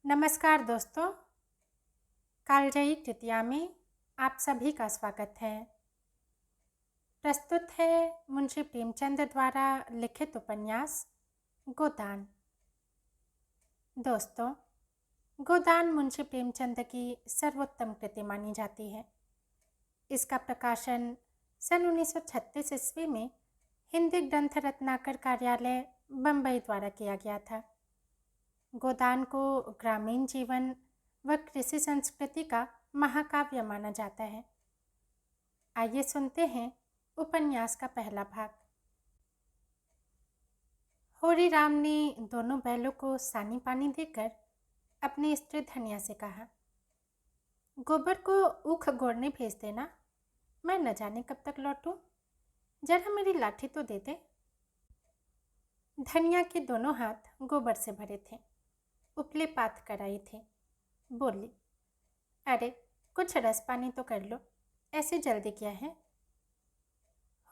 नमस्कार दोस्तों, कालजयी कृतिया में आप सभी का स्वागत है। प्रस्तुत है मुंशी प्रेमचंद द्वारा लिखित उपन्यास गोदान। दोस्तों, गोदान मुंशी प्रेमचंद की सर्वोत्तम कृति मानी जाती है। इसका प्रकाशन सन 1936 ईस्वी में हिंदी ग्रंथ रत्नाकर कार्यालय बम्बई द्वारा किया गया था। गोदान को ग्रामीण जीवन व कृषि संस्कृति का महाकाव्य माना जाता है। आइए सुनते हैं उपन्यास का पहला भाग। होरी राम ने दोनों बैलों को सानी पानी देकर अपनी स्त्री धनिया से कहा, गोबर को ऊख गोड़ने भेज देना, मैं न जाने कब तक लौटूं, जरा मेरी लाठी तो दे दे। धनिया के दोनों हाथ गोबर से भरे थे, उपले पात कराई थे। बोली, अरे कुछ रस पानी तो कर लो, ऐसे जल्दी क्या है।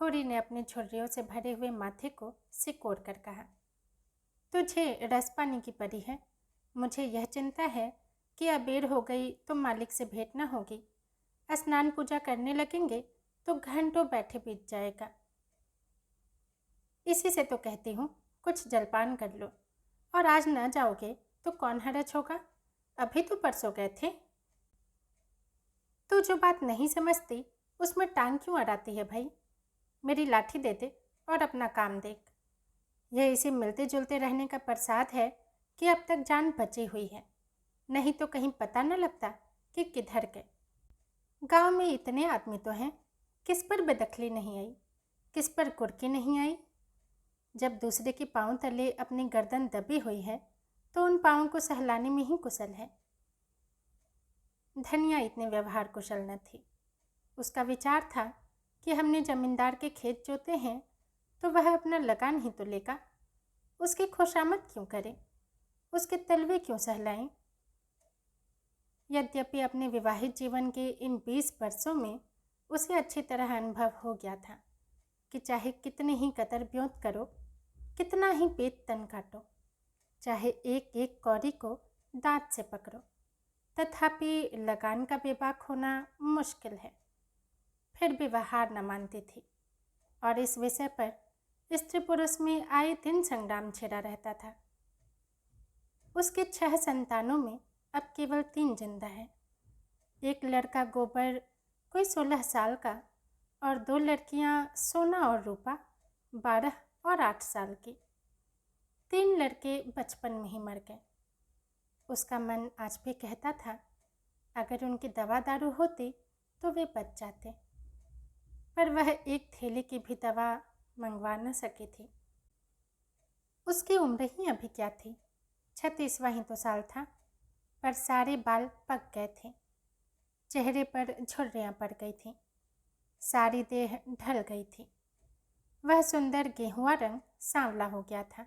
होरी ने अपने झुर्रियों से भरे हुए माथे को सिकोड़ कर कहा, तुझे रस पानी की पड़ी है, मुझे यह चिंता है कि अबेर हो गई तो मालिक से भेंट न होगी। स्नान पूजा करने लगेंगे तो घंटों बैठे बीत जाएगा। इसी से तो कहती हूँ कुछ जलपान कर लो, और आज न जाओगे तो कौन हरज होगा, अभी तो परसों गए थे। तू जो बात नहीं समझती उसमें टांग क्यों अड़ाती है भाई, मेरी लाठी दे दे और अपना काम देख। यह इसे मिलते जुलते रहने का प्रसाद है कि अब तक जान बची हुई है, नहीं तो कहीं पता न लगता कि किधर गए। गांव में इतने आदमी तो हैं, किस पर बेदखली नहीं आई, किस पर कुर्की नहीं आई। जब दूसरे के पांव तले अपनी गर्दन दबी हुई है तो उन पांवों को सहलाने में ही कुशल है। धनिया इतने व्यवहार कुशल न थी। उसका विचार था कि हमने जमींदार के खेत जोते हैं तो वह अपना लगान ही तो लेगा, उसकी खुशामद क्यों करे, उसके तलवे क्यों सहलाएं। यद्यपि अपने विवाहित जीवन के इन 20 वर्षों में उसे अच्छी तरह अनुभव हो गया था कि चाहे कितने ही कतर ब्योंत करो, कितना ही पेट तन काटो, चाहे एक एक कौड़ी को दांत से पकड़ो, तथापि लगान का बेबाक होना मुश्किल है। फिर भी वह हार न मानती थी और इस विषय पर स्त्री पुरुष में आए दिन संग्राम छिड़ा रहता था। उसके 6 संतानों में अब केवल 3 जिंदा है। एक लड़का गोबर कोई 16 साल का और 2 लड़कियां सोना और रूपा 12 और 8 साल की। 3 लड़के बचपन में ही मर गए। उसका मन आज भी कहता था अगर उनकी दवा दारू होती तो वे बच जाते, पर वह एक थैली की भी दवा मंगवा न सकी थी। उसकी उम्र ही अभी क्या थी, 36वां ही तो साल था, पर सारे बाल पक गए थे, चेहरे पर झुर्रियाँ पड़ गई थीं, सारी देह ढल गई थी। वह सुंदर गेहुआ रंग सांवला हो गया था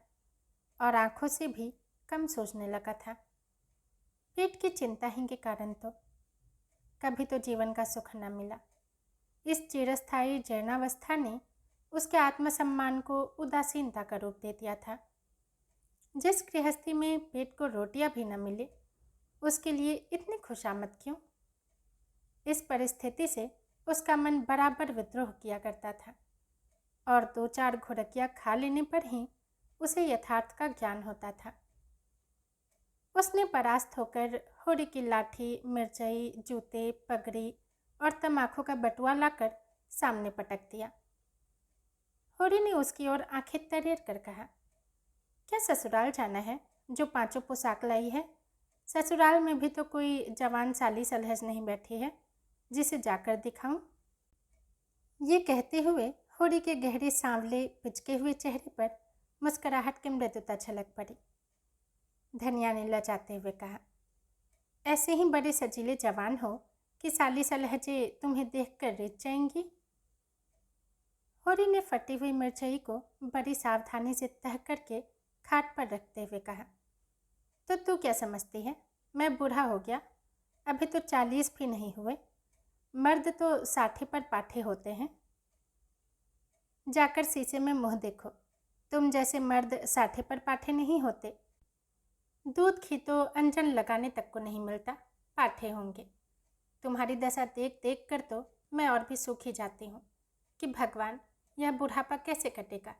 और आंखों से भी कम सोचने लगा था। पेट की चिंता ही के कारण तो कभी तो जीवन का सुख न मिला। इस चिरस्थायी जीर्णावस्था ने उसके आत्मसम्मान को उदासीनता का रूप दे दिया था। जिस गृहस्थी में पेट को रोटियां भी न मिले उसके लिए इतनी खुशामद क्यों। इस परिस्थिति से उसका मन बराबर विद्रोह किया करता था और 2-4 घुरकियां खा लेने पर ही उसे यथार्थ का ज्ञान होता था। उसने परास्त होकर होरी की लाठी, मिर्चाई, जूते, पगड़ी और तम्बाकू का बटुआ लाकर सामने पटक दिया। होरी ने उसकी ओर आंखें तरेर कर कहा, क्या ससुराल जाना है जो 5 पोशाक लाई है? ससुराल में भी तो कोई जवान साली सलहज नहीं बैठी है जिसे जाकर दिखाऊं। ये कहते हुए होरी के गहरे सांवले पिचके हुए चेहरे पर मुस्कुराहट की मृदुता छलक पड़ी। धनिया ने लजाते हुए कहा, ऐसे ही बड़े सजीले जवान हो कि साली सलहजे तुम्हें देखकर रिझ जाएंगी। होरी ने फटी हुई मिर्चई को बड़ी सावधानी से तह करके खाट पर रखते हुए कहा, तो तू क्या समझती है, मैं बूढ़ा हो गया, अभी तो 40 भी नहीं हुए, मर्द तो 60 पर पाठे होते हैं। जाकर शीशे में मुँह देखो, तुम जैसे मर्द 60 पर पाठे नहीं होते। दूध घी तो अंजन लगाने तक को नहीं मिलता, पाठे होंगे। तुम्हारी दशा देख देख कर तो मैं और भी सूखी जाती हूँ कि भगवान, यह बुढ़ापा कैसे कटेगा,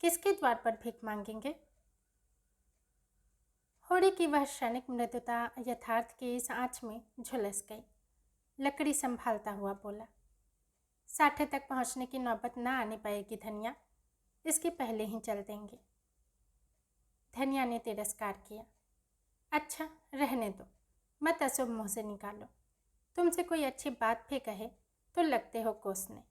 किसके द्वार पर भीख मांगेंगे। होड़ी की वह क्षणिक मृदुता यथार्थ की इस आँच में झुलस गई। लकड़ी संभालता हुआ बोला, 60 तक पहुँचने की नौबत ना आने पाएगी धनिया, इसके पहले ही चल देंगे। धनिया ने तिरस्कार किया, अच्छा रहने दो, मत अशुभ मुँह से निकालो। तुमसे कोई अच्छी बात भी कहे तो लगते हो कोसने।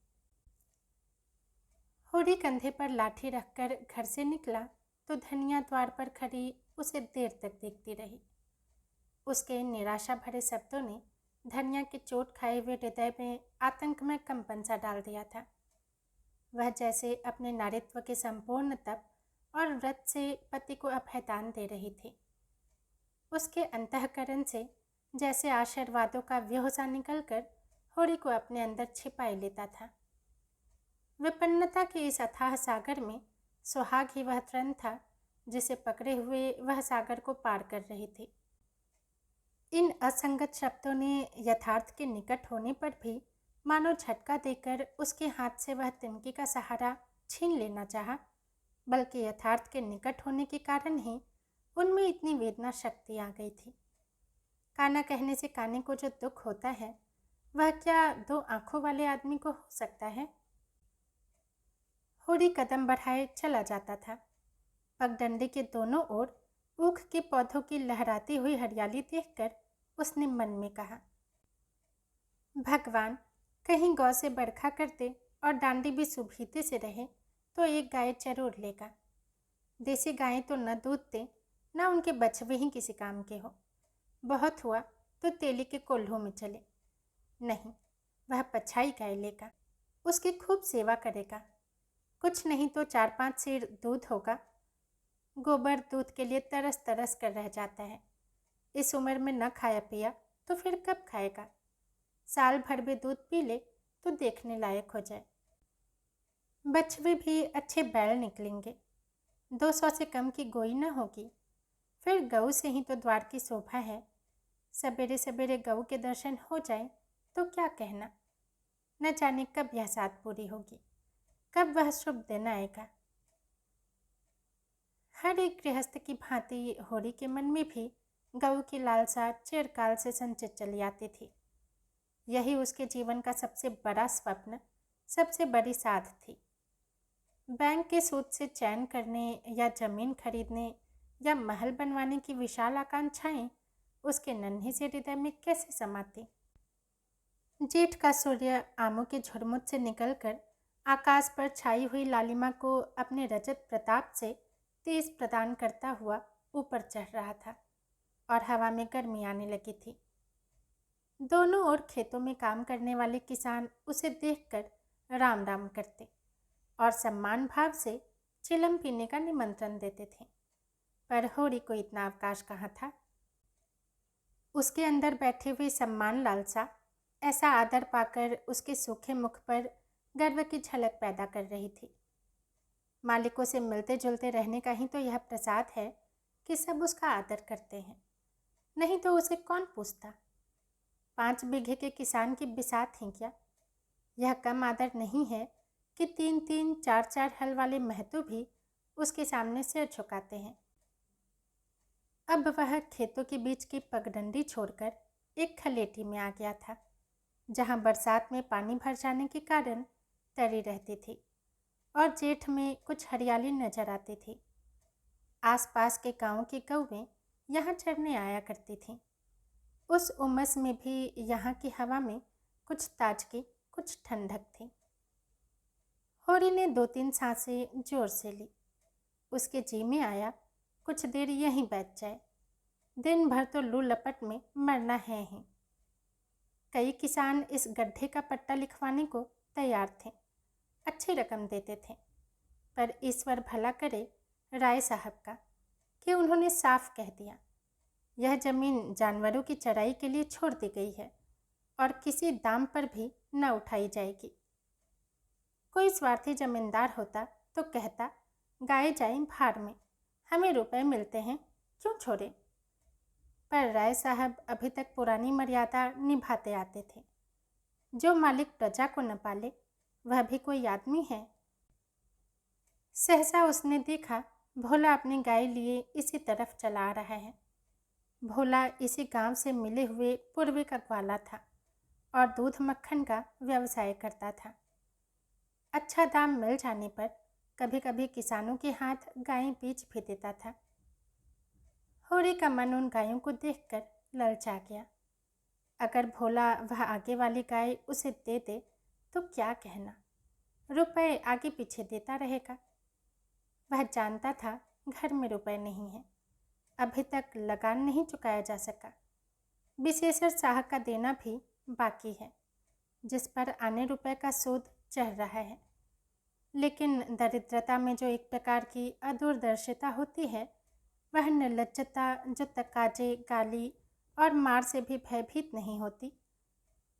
होड़ी कंधे पर लाठी रखकर घर से निकला तो धनिया द्वार पर खड़ी उसे देर तक देखती रही। उसके निराशा भरे शब्दों ने धनिया के चोट खाए हुए हृदय में आतंक में कंपन सा डाल दिया था। वह जैसे अपने नारित्व के संपूर्ण तप और व्रत से पति को अभयदान दे रही थी। उसके अंतःकरण से जैसे आशीर्वादों का व्यूह सा निकलकर होड़ी को अपने अंदर छिपाए लेता था। विपन्नता के इस अथाह सागर में सुहाग ही वह तृण था जिसे पकड़े हुए वह सागर को पार कर रही थी। इन असंगत शब्दों ने यथार्थ के निकट होने पर भी मानो झटका देकर उसके हाथ से वह तिनकी का सहारा छीन लेना चाहा, बल्कि यथार्थ के निकट होने के कारण ही उनमें इतनी वेदना शक्ति आ गई थी। काना कहने से काने को जो दुख होता है वह क्या दो आंखों वाले आदमी को हो सकता है। होड़ी कदम बढ़ाए चला जाता था। पगडंडी के दोनों ओर ऊख के पौधों की लहराती हुई हरियाली देखकर उसने मन में कहा, भगवान, कहीं गौ से बरखा करते और डांडी भी सुभीते से रहे तो एक गाय जरूर लेगा। देसी गायें तो न दूध दें न उनके बछवे ही किसी काम के हो। बहुत हुआ तो तेली के कोल्हों में चले। नहीं, वह पछाई गाय लेगा, उसकी खूब सेवा करेगा। कुछ नहीं तो 4-5 सेर दूध होगा। गोबर दूध के लिए तरस तरस कर रह जाता है। इस उम्र में न खाया पिया तो फिर कब खाएगा। साल भर भी दूध पी ले तो देखने लायक हो जाए। बछवे भी अच्छे बैल निकलेंगे। 200 से कम की गोई न होगी। फिर गऊ से ही तो द्वार की शोभा है। सवेरे सवेरे गऊ के दर्शन हो जाए तो क्या कहना। न जाने कब यह साथ पूरी होगी, कब वह शुभ दिन आएगा। हर एक गृहस्थ की भांति होड़ी के मन में भी गऊ की लालसा चिरकाल से संचित चली आती थी। यही उसके जीवन का सबसे बड़ा स्वप्न, सबसे बड़ी साध थी। बैंक के सूद से चैन करने या जमीन खरीदने या महल बनवाने की विशाल आकांक्षाएं उसके नन्हे से हृदय में कैसे समाती। जेठ का सूर्य आमों के झुरमुट से निकलकर आकाश पर छाई हुई लालिमा को अपने रजत प्रताप से तेज प्रदान करता हुआ ऊपर चढ़ रहा था और हवा में गर्मी आने लगी थी। दोनों ओर खेतों में काम करने वाले किसान उसे देखकर राम राम करते और सम्मान भाव से चिलम पीने का निमंत्रण देते थे। पर होड़ी को इतना अवकाश कहाँ था। उसके अंदर बैठे हुए सम्मान लालसा ऐसा आदर पाकर उसके सूखे मुख पर गर्व की झलक पैदा कर रही थी। मालिकों से मिलते जुलते रहने का ही तो यह प्रसाद है कि सब उसका आदर करते हैं, नहीं तो उसे कौन पूछता। 5 बीघे के किसान की बिसात ही क्या। यह कम आदर नहीं है कि 3-3, 4-4 हल वाले महतो भी उसके सामने सिर झुकाते हैं। अब वह खेतों के बीच की पगडंडी छोड़कर एक खलेटी में आ गया था, जहाँ बरसात में पानी भर जाने के कारण तरी रहती थी और जेठ में कुछ हरियाली नजर आती थी। आसपास के गांवों की गौवें यहाँ चरने आया करती थीं। उस उमस में भी यहाँ की हवा में कुछ ताजगी, कुछ ठंडक थी। होड़ी ने 2-3 सांसें जोर से ली। उसके जी में आया कुछ देर यहीं बैठ जाए। दिन भर तो लू लपट में मरना है ही। कई किसान इस गड्ढे का पट्टा लिखवाने को तैयार थे, अच्छी रकम देते थे। पर ईश्वर भला करे राय साहब का कि उन्होंने साफ कह दिया, यह जमीन जानवरों की चराई के लिए छोड़ दी गई है और किसी दाम पर भी न उठाई जाएगी। कोई स्वार्थी जमींदार होता तो कहता, गाय जाए भाड़ में, हमें रुपए मिलते हैं, क्यों छोड़े। पर राय साहब अभी तक पुरानी मर्यादा निभाते आते थे। जो मालिक प्रजा को न पाले वह भी कोई आदमी है। सहसा उसने देखा भोला अपनी गाय लिए इसी तरफ चला आ रहा है। भोला इसी गांव से मिले हुए पूर्वी का ग्वाला था और दूध मक्खन का व्यवसाय करता था। अच्छा दाम मिल जाने पर कभी कभी किसानों के हाथ गायें बेच भी देता था। होरी का मन उन गायों को देखकर ललचा गया। अगर भोला वह आगे वाली गाय उसे दे दे तो क्या कहना, रुपए आगे पीछे देता रहेगा। वह जानता था घर में रुपए नहीं है, अभी तक लगान नहीं चुकाया जा सका। विशेषर शाह का देना भी बाकी है, जिस पर आने रुपए का सूद चढ़ रहा है। लेकिन दरिद्रता में जो एक प्रकार की अदूरदर्शिता होती है, वह निर्लज्जता जो तकाजे, गाली और मार से भी भयभीत नहीं होती,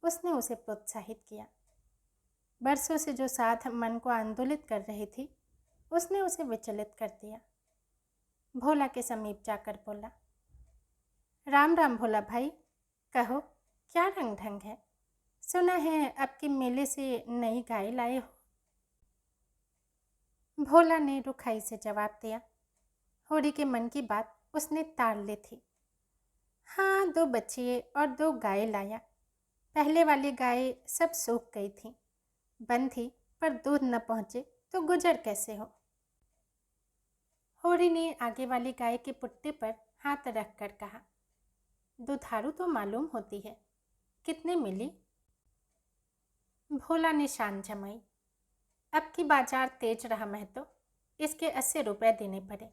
उसने उसे प्रोत्साहित किया। बरसों से जो साध मन को आंदोलित कर रही थी, उसने उसे विचलित कर दिया। भोला के समीप जाकर बोला, राम राम भोला भाई, कहो क्या रंग ढंग है? सुना है अब के मेले से नई गाय लाए हो। भोला ने रुखाई से जवाब दिया। होरी के मन की बात उसने ताड़ ली थी। हाँ, 2 बच्चे और 2 गाय लाया। पहले वाली गाय सब सूख गई थी, बंद थी, पर दूध न पहुँचे तो गुजर कैसे हो। होरी ने आगे वाली गाय के पुट्टे पर हाथ रख कर कहा, दुधारू तो मालूम होती है, कितने मिली? भोला ने शान जमाई, अब की बाजार तेज रहा महतो, इसके 80 रुपए देने पड़े।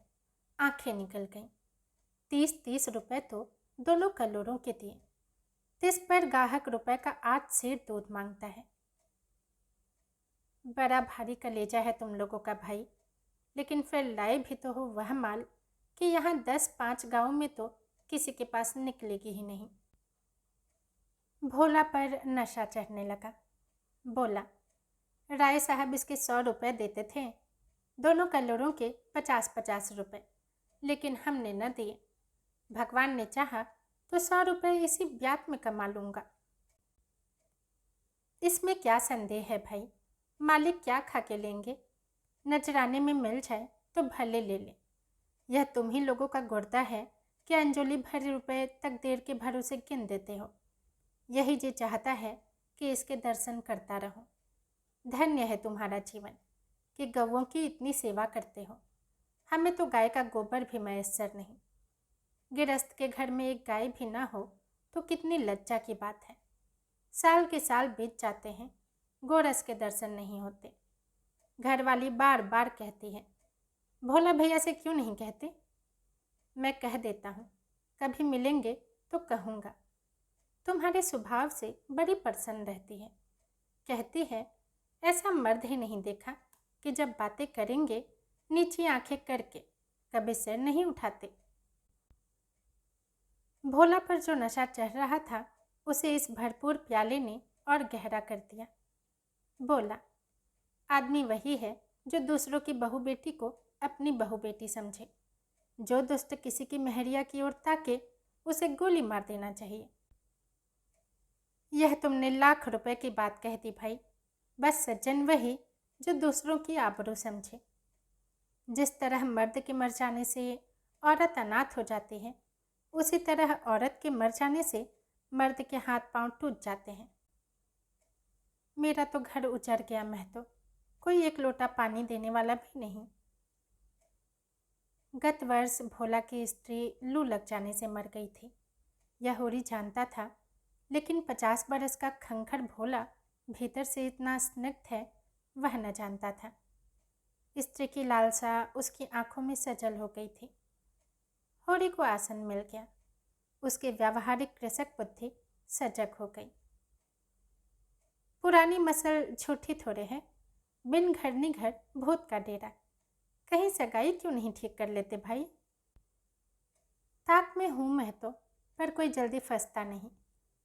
आंखें निकल गईं। 30-30 रुपए तो दोनों कलोरों के दिए। 30 पर गाहक रुपए का 8 सेर दूध मांगता है। बड़ा भारी कलेजा है तुम लोगों का भाई, लेकिन फिर लाए भी तो हो वह माल कि यहाँ 10-5 गाँव में तो किसी के पास निकलेगी ही नहीं। भोला पर नशा चढ़ने लगा। बोला, राय साहब इसके 100 रुपये देते थे, दोनों कलोरों के 50-50 रुपये, लेकिन हमने न दिए। भगवान ने चाहा तो 100 रुपये इसी ब्यात में कमा लूँगा। इसमें क्या संदेह है भाई, मालिक क्या खा के लेंगे? नजराने में मिल जाए तो भले ले ले। यह तुम ही लोगों का गुर्दा है कि अंजलि भर रुपए तक देर के भरोसे गिन देते हो। यही जी चाहता है कि इसके दर्शन करता रहो। धन्य है तुम्हारा जीवन कि गौओं की इतनी सेवा करते हो। हमें तो गाय का गोबर भी मैसर नहीं। गिरस्त के घर में एक गाय भी ना हो तो कितनी लज्जा की बात है। साल के साल बीत जाते हैं, गोरस के दर्शन नहीं होते। घर वाली बार बार कहती है, भोला भैया से क्यों नहीं कहते? मैं कह देता हूँ, कभी मिलेंगे तो कहूँगा। तुम्हारे स्वभाव से बड़ी प्रसन्न रहती है। कहती है, ऐसा मर्द ही नहीं देखा कि जब बातें करेंगे नीची आंखें करके कभी सिर नहीं उठाते। भोला पर जो नशा चढ़ रहा था उसे इस भरपूर प्याले ने और गहरा कर दिया। बोला, आदमी वही है जो दूसरों की बहू बेटी को अपनी बहू बेटी समझे। जो दुष्ट किसी की मेहरिया की ओर ताके उसे गोली मार देना चाहिए। यह तुमने लाख रुपए की बात कह दी भाई। बस सज्जन वही जो दूसरों की आबरू समझे। जिस तरह मर्द के मर जाने से औरत अनाथ हो जाती है, उसी तरह औरत के मर जाने से मर्द के हाथ पांव टूट जाते हैं। मेरा तो घर उजड़ गया महतो, कोई एक लोटा पानी देने वाला भी नहीं। गत वर्ष भोला की स्त्री लू लग जाने से मर गई थी। यह होरी जानता था, लेकिन 50 बरस का खंखर भोला भीतर से इतना स्निग्ध है वह न जानता था। स्त्री की लालसा उसकी आंखों में सजल हो गई थी। होरी को आसन मिल गया। उसकी व्यावहारिक कृषक बुद्धि सजग हो गई। पुरानी मसल झूठी थोड़े है, बिन घर नि घर भूत का डेरा। कहीं सगाई क्यों नहीं ठीक कर लेते भाई? ताक में हूँ मैं तो, पर कोई जल्दी फंसता नहीं।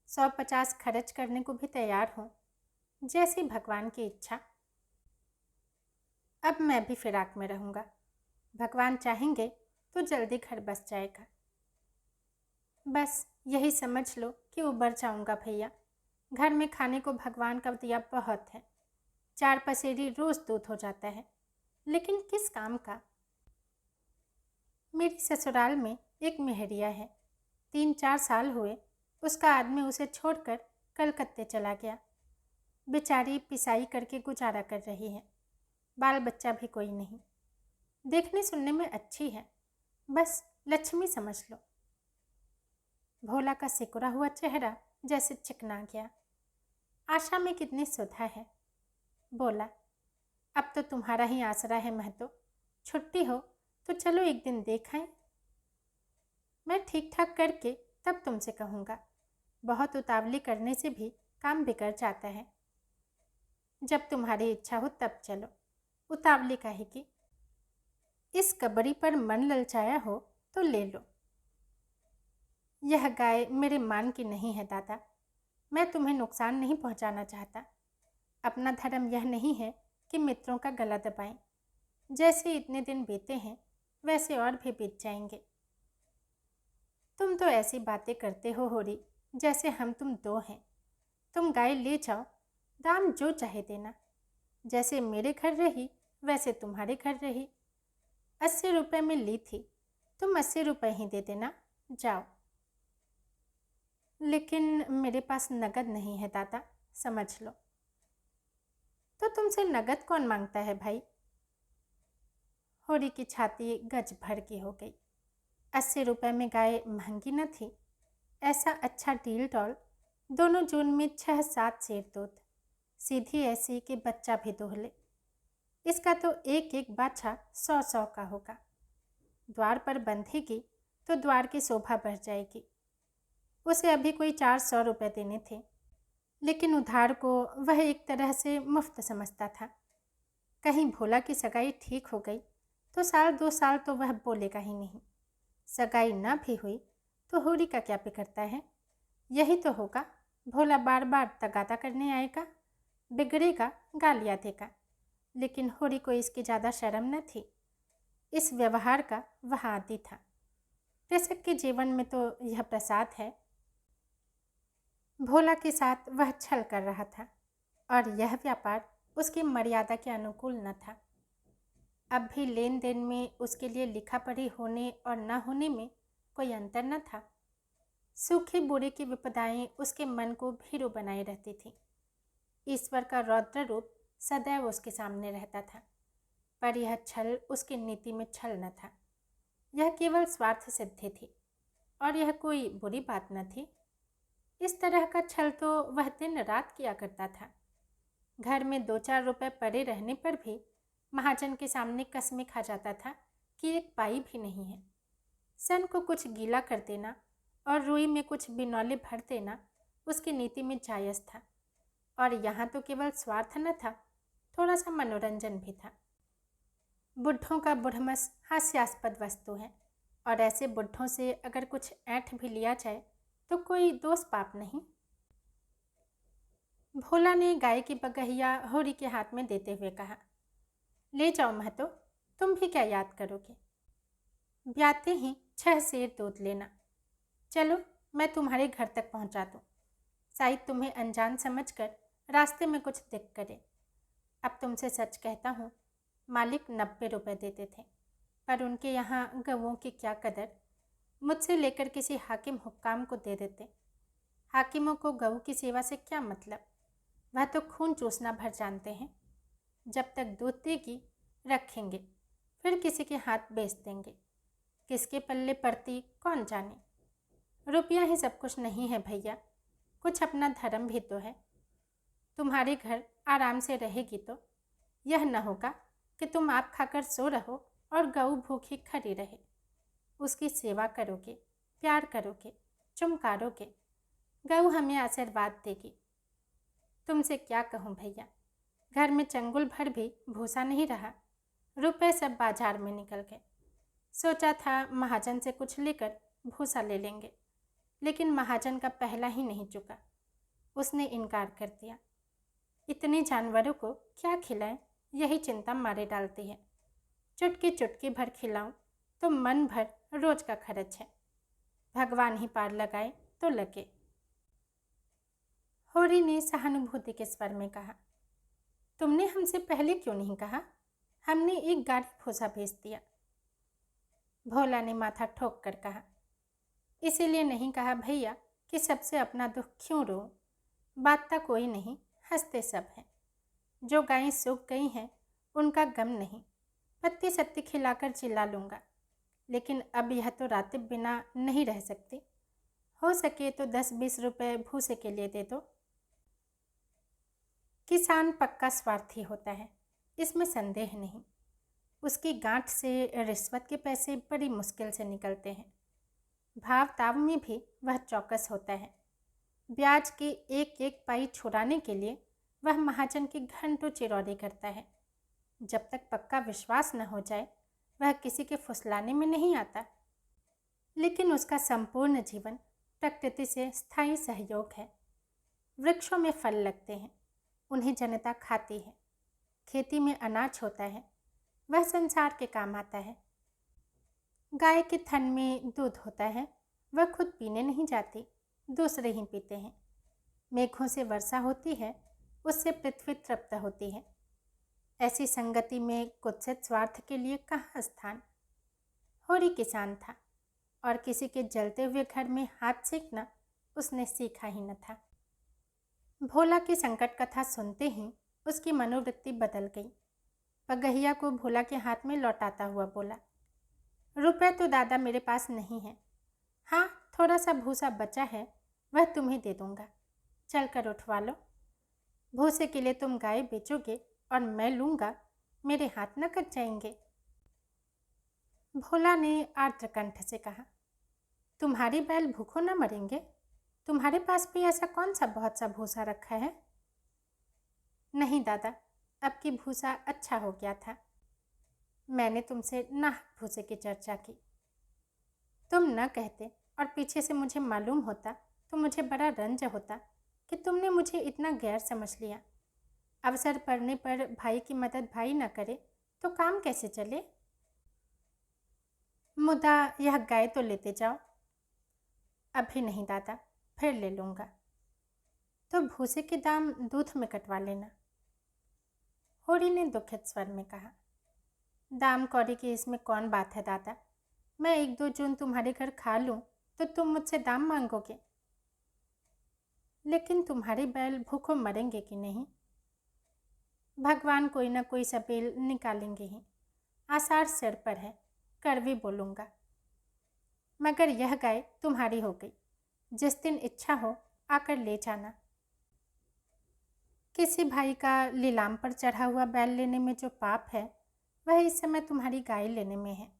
150 खर्च करने को भी तैयार हूँ, जैसी भगवान की इच्छा। अब मैं भी फिराक में रहूँगा। भगवान चाहेंगे तो जल्दी घर बस जाएगा। बस यही समझ लो कि उबर जाऊंगा भैया। घर में खाने को भगवान का दिया बहुत है। 4 पसेरी रोज दूध हो जाता है, लेकिन किस काम का। मेरी ससुराल में एक मेहरिया है। 3-4 साल हुए उसका आदमी उसे छोड़कर कलकत्ते चला गया। बेचारी पिसाई करके गुजारा कर रही है। बाल बच्चा भी कोई नहीं। देखने सुनने में अच्छी है, बस लक्ष्मी समझ लो। भोला का सिकुड़ा हुआ चेहरा जैसे चिकना गया। आशा में कितनी सुधा है। बोला, अब तो तुम्हारा ही आसरा है महतो। छुट्टी हो तो चलो एक दिन देख आएं। मैं ठीक ठाक करके तब तुमसे कहूँगा। बहुत उतावली करने से भी काम बिगड़ जाता है। जब तुम्हारी इच्छा हो तब चलो, उतावली काहे की। इस कबरी पर मन ललचाया हो तो ले लो। यह गाय मेरे मान की नहीं है दादा। मैं तुम्हें नुकसान नहीं पहुंचाना चाहता। अपना धर्म यह नहीं है कि मित्रों का गला दबाएं। जैसे इतने दिन बीते हैं वैसे और भी बीत जाएंगे। तुम तो ऐसी बातें करते हो होरी, जैसे हम तुम दो हैं। तुम गाय ले जाओ, दाम जो चाहे देना। जैसे मेरे घर रही वैसे तुम्हारे घर रही। 80 रुपये में ली थी, तुम 80 रुपये ही दे देना। जाओ। लेकिन मेरे पास नगद नहीं है दादा, समझ लो। तो तुमसे नगद कौन मांगता है भाई। होरी की छाती गज भर की हो गई। 80 रुपये में गाय महंगी न थी। ऐसा अच्छा डील टॉल। दोनों जून में 6-7 सेर दूध, सीधी ऐसी कि बच्चा भी दोहले। इसका तो एक एक बाछा 100-100 का होगा। द्वार पर बंधेगी तो द्वार की शोभा बढ़ जाएगी। उसे अभी कोई 400 रुपये देने थे, लेकिन उधार को वह एक तरह से मुफ्त समझता था। कहीं भोला की सगाई ठीक हो गई तो 1-2 साल तो वह बोलेगा ही नहीं। सगाई न भी हुई तो होरी का क्या बिगड़ता है। यही तो होगा, भोला बार बार तगादा करने आएगा, बिगड़ेगा, गालियाँ देगा। लेकिन होरी को इसकी ज़्यादा शर्म न थी। इस व्यवहार का वह आदी था। कृषक के जीवन में तो यह प्रसाद है। भोला के साथ वह छल कर रहा था और यह व्यापार उसकी मर्यादा के अनुकूल न था। अब भी लेन देन में उसके लिए लिखा पढ़ी होने और न होने में कोई अंतर न था। सूखे बूढ़े की विपदाएं उसके मन को भीरू बनाए रहती थी। ईश्वर का रौद्र रूप सदैव उसके सामने रहता था, पर यह छल उसकी नीति में छल न था। यह केवल स्वार्थ सिद्धि थी और यह कोई बुरी बात न थी। इस तरह का छल तो वह दिन रात किया करता था। घर में 2-4 रुपये पड़े रहने पर भी महाजन के सामने कसमें खा जाता था कि एक पाई भी नहीं है। सन को कुछ गीला कर देना और रुई में कुछ बिनौले भर देना उसकी नीति में जायज़ था। और यहाँ तो केवल स्वार्थ न था, थोड़ा सा मनोरंजन भी था। बुढ़ों का बुढ़मस हास्यास्पद वस्तु है और ऐसे बुढ़ों से अगर कुछ ऐंठ भी लिया जाए तो कोई दोष पाप नहीं। भोला ने गाय की बगहिया होरी के हाथ में देते हुए कहा, ले जाओ महतो, तुम भी क्या याद करोगे। ब्याते ही 6 सेर दूध लेना। चलो मैं तुम्हारे घर तक पहुंचा दूँ। शायद तुम्हें अनजान समझकर रास्ते में कुछ दिक करे। अब तुमसे सच कहता हूँ, मालिक 90 रुपये देते थे, पर उनके यहाँ गवों की क्या कदर। मुझसे लेकर किसी हाकिम हुक्काम को दे देते। हाकिमों को गऊ की सेवा से क्या मतलब, वह तो खून चूसना भर जानते हैं। जब तक दूध देगी रखेंगे, फिर किसी के हाथ बेच देंगे। किसके पल्ले पड़ती कौन जाने। रुपया ही सब कुछ नहीं है भैया, कुछ अपना धर्म भी तो है। तुम्हारे घर आराम से रहेगी तो यह न होगा कि तुम आप खाकर सो रहो और गऊ भूखी खड़ी रहे। उसकी सेवा करोगे, प्यार करोगे, चुमकारोगे, गऊ हमें आशीर्वाद देगी। तुमसे क्या कहूँ भैया, घर में चंगुल भर भी भूसा नहीं रहा। रुपए सब बाजार में निकल गए। सोचा था महाजन से कुछ लेकर भूसा ले लेंगे, लेकिन महाजन का पहला ही नहीं चुका। उसने इनकार कर दिया। इतने जानवरों को क्या खिलाएं, यही चिंता मारे डालती है। चुटकी चुटकी भर खिलाऊं तो मन भर रोज का खर्च है। भगवान ही पार लगाए तो लगे। होरी ने सहानुभूति के स्वर में कहा, तुमने हमसे पहले क्यों नहीं कहा? हमने एक गाड़ी भूसा भेज दिया। भोला ने माथा ठोक कर कहा, इसीलिए नहीं कहा भैया कि सबसे अपना दुख क्यों रो। बात कोई नहीं, हंसते सब हैं। जो गायें सूख गई हैं उनका गम नहीं, पत्ती सत्ती खिलाकर चिल्ला लूँगा, लेकिन अब यह तो रातिब बिना नहीं रह सकती। हो सके तो 10-20 रुपए भूसे के लिए दे दो। किसान पक्का स्वार्थी होता है, इसमें संदेह नहीं। उसकी गांठ से रिश्वत के पैसे बड़ी मुश्किल से निकलते हैं। भाव ताव में भी वह चौकस होता है। ब्याज की एक एक पाई छुड़ाने के लिए वह महाजन की घंटों चिरौरी करता है। जब तक पक्का विश्वास न हो जाए वह किसी के फुसलाने में नहीं आता। लेकिन उसका संपूर्ण जीवन प्रकृति से स्थायी सहयोग है। वृक्षों में फल लगते हैं, उन्हें जनता खाती है। खेती में अनाज होता है, वह संसार के काम आता है। गाय के थन में दूध होता है, वह खुद पीने नहीं जाती, दूसरे ही पीते हैं। मेघों से वर्षा होती है, उससे पृथ्वी तृप्त होती है। ऐसी संगति में कुत्सित स्वार्थ के लिए कहाँ स्थान। होरी किसान था और किसी के जलते हुए घर में हाथ सेकना उसने सीखा ही न था। भोला की संकट कथा सुनते ही उसकी मनोवृत्ति बदल गई। पगहिया को भोला के हाथ में लौटाता हुआ बोला, रुपए तो दादा मेरे पास नहीं है। हाँ, थोड़ा सा भूसा बचा है, वह तुम्हें दे दूँगा। चल कर उठवा लो। भूसे के लिए तुम गाय बेचोगे और मैं लूँगा, मेरे हाथ न कट जाएंगे। भोला ने आर्द्र कंठ से कहा, तुम्हारे बैल भूखों न मरेंगे? तुम्हारे पास भी ऐसा कौन सा बहुत सा भूसा रखा है? नहीं दादा, अब की भूसा अच्छा हो गया था। मैंने तुमसे नाहक भूसे की चर्चा की। तुम न कहते और पीछे से मुझे मालूम होता तो मुझे बड़ा रंज होता कि तुमने मुझे इतना गैर समझ लिया। अवसर पड़ने पर भाई की मदद भाई न करे तो काम कैसे चले? मुदा यह गाय तो लेते जाओ। अभी नहीं दादा, फिर ले लूँगा। तो भूसे के दाम दूध में कटवा लेना। होरी ने दुखित स्वर में कहा, दाम कौड़ी की इसमें कौन बात है दादा? मैं 1-2 जून तुम्हारे घर खा लूँ तो तुम मुझसे दाम मांगोगे। लेकिन तुम्हारे बैल भूखों मरेंगे कि नहीं? भगवान कोई ना कोई सबेल निकालेंगे ही। आषाढ़ सिर पर है, कड़वी बोलूँगा। मगर यह गाय तुम्हारी हो गई। जिस दिन इच्छा हो आकर ले जाना। किसी भाई का लीलाम पर चढ़ा हुआ बैल लेने में जो पाप है वह इस समय तुम्हारी गाय लेने में है।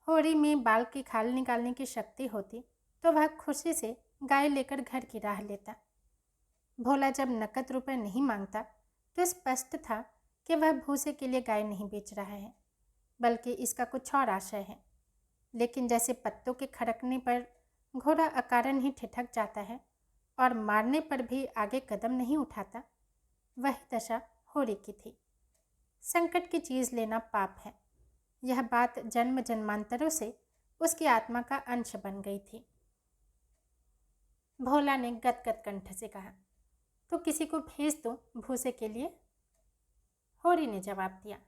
होरी में बाल की खाल निकालने की शक्ति होती तो वह खुशी से गाय लेकर घर की राह लेता। भोला जब नकद रुपए नहीं मांगता तो स्पष्ट था कि वह भूसे के लिए गाय नहीं बेच रहा है, बल्कि इसका कुछ और आशय है। लेकिन जैसे पत्तों के खड़कने पर घोड़ा अकारण ही ठिठक जाता है और मारने पर भी आगे कदम नहीं उठाता, वही दशा होरी की थी। संकट की चीज़ लेना पाप है, यह बात जन्म जन्मांतरों से उसकी आत्मा का अंश बन गई थी। भोला ने गदगद कंठ से कहा, तो किसी को भेज दो भूसे के लिए। होरी ने जवाब दिया,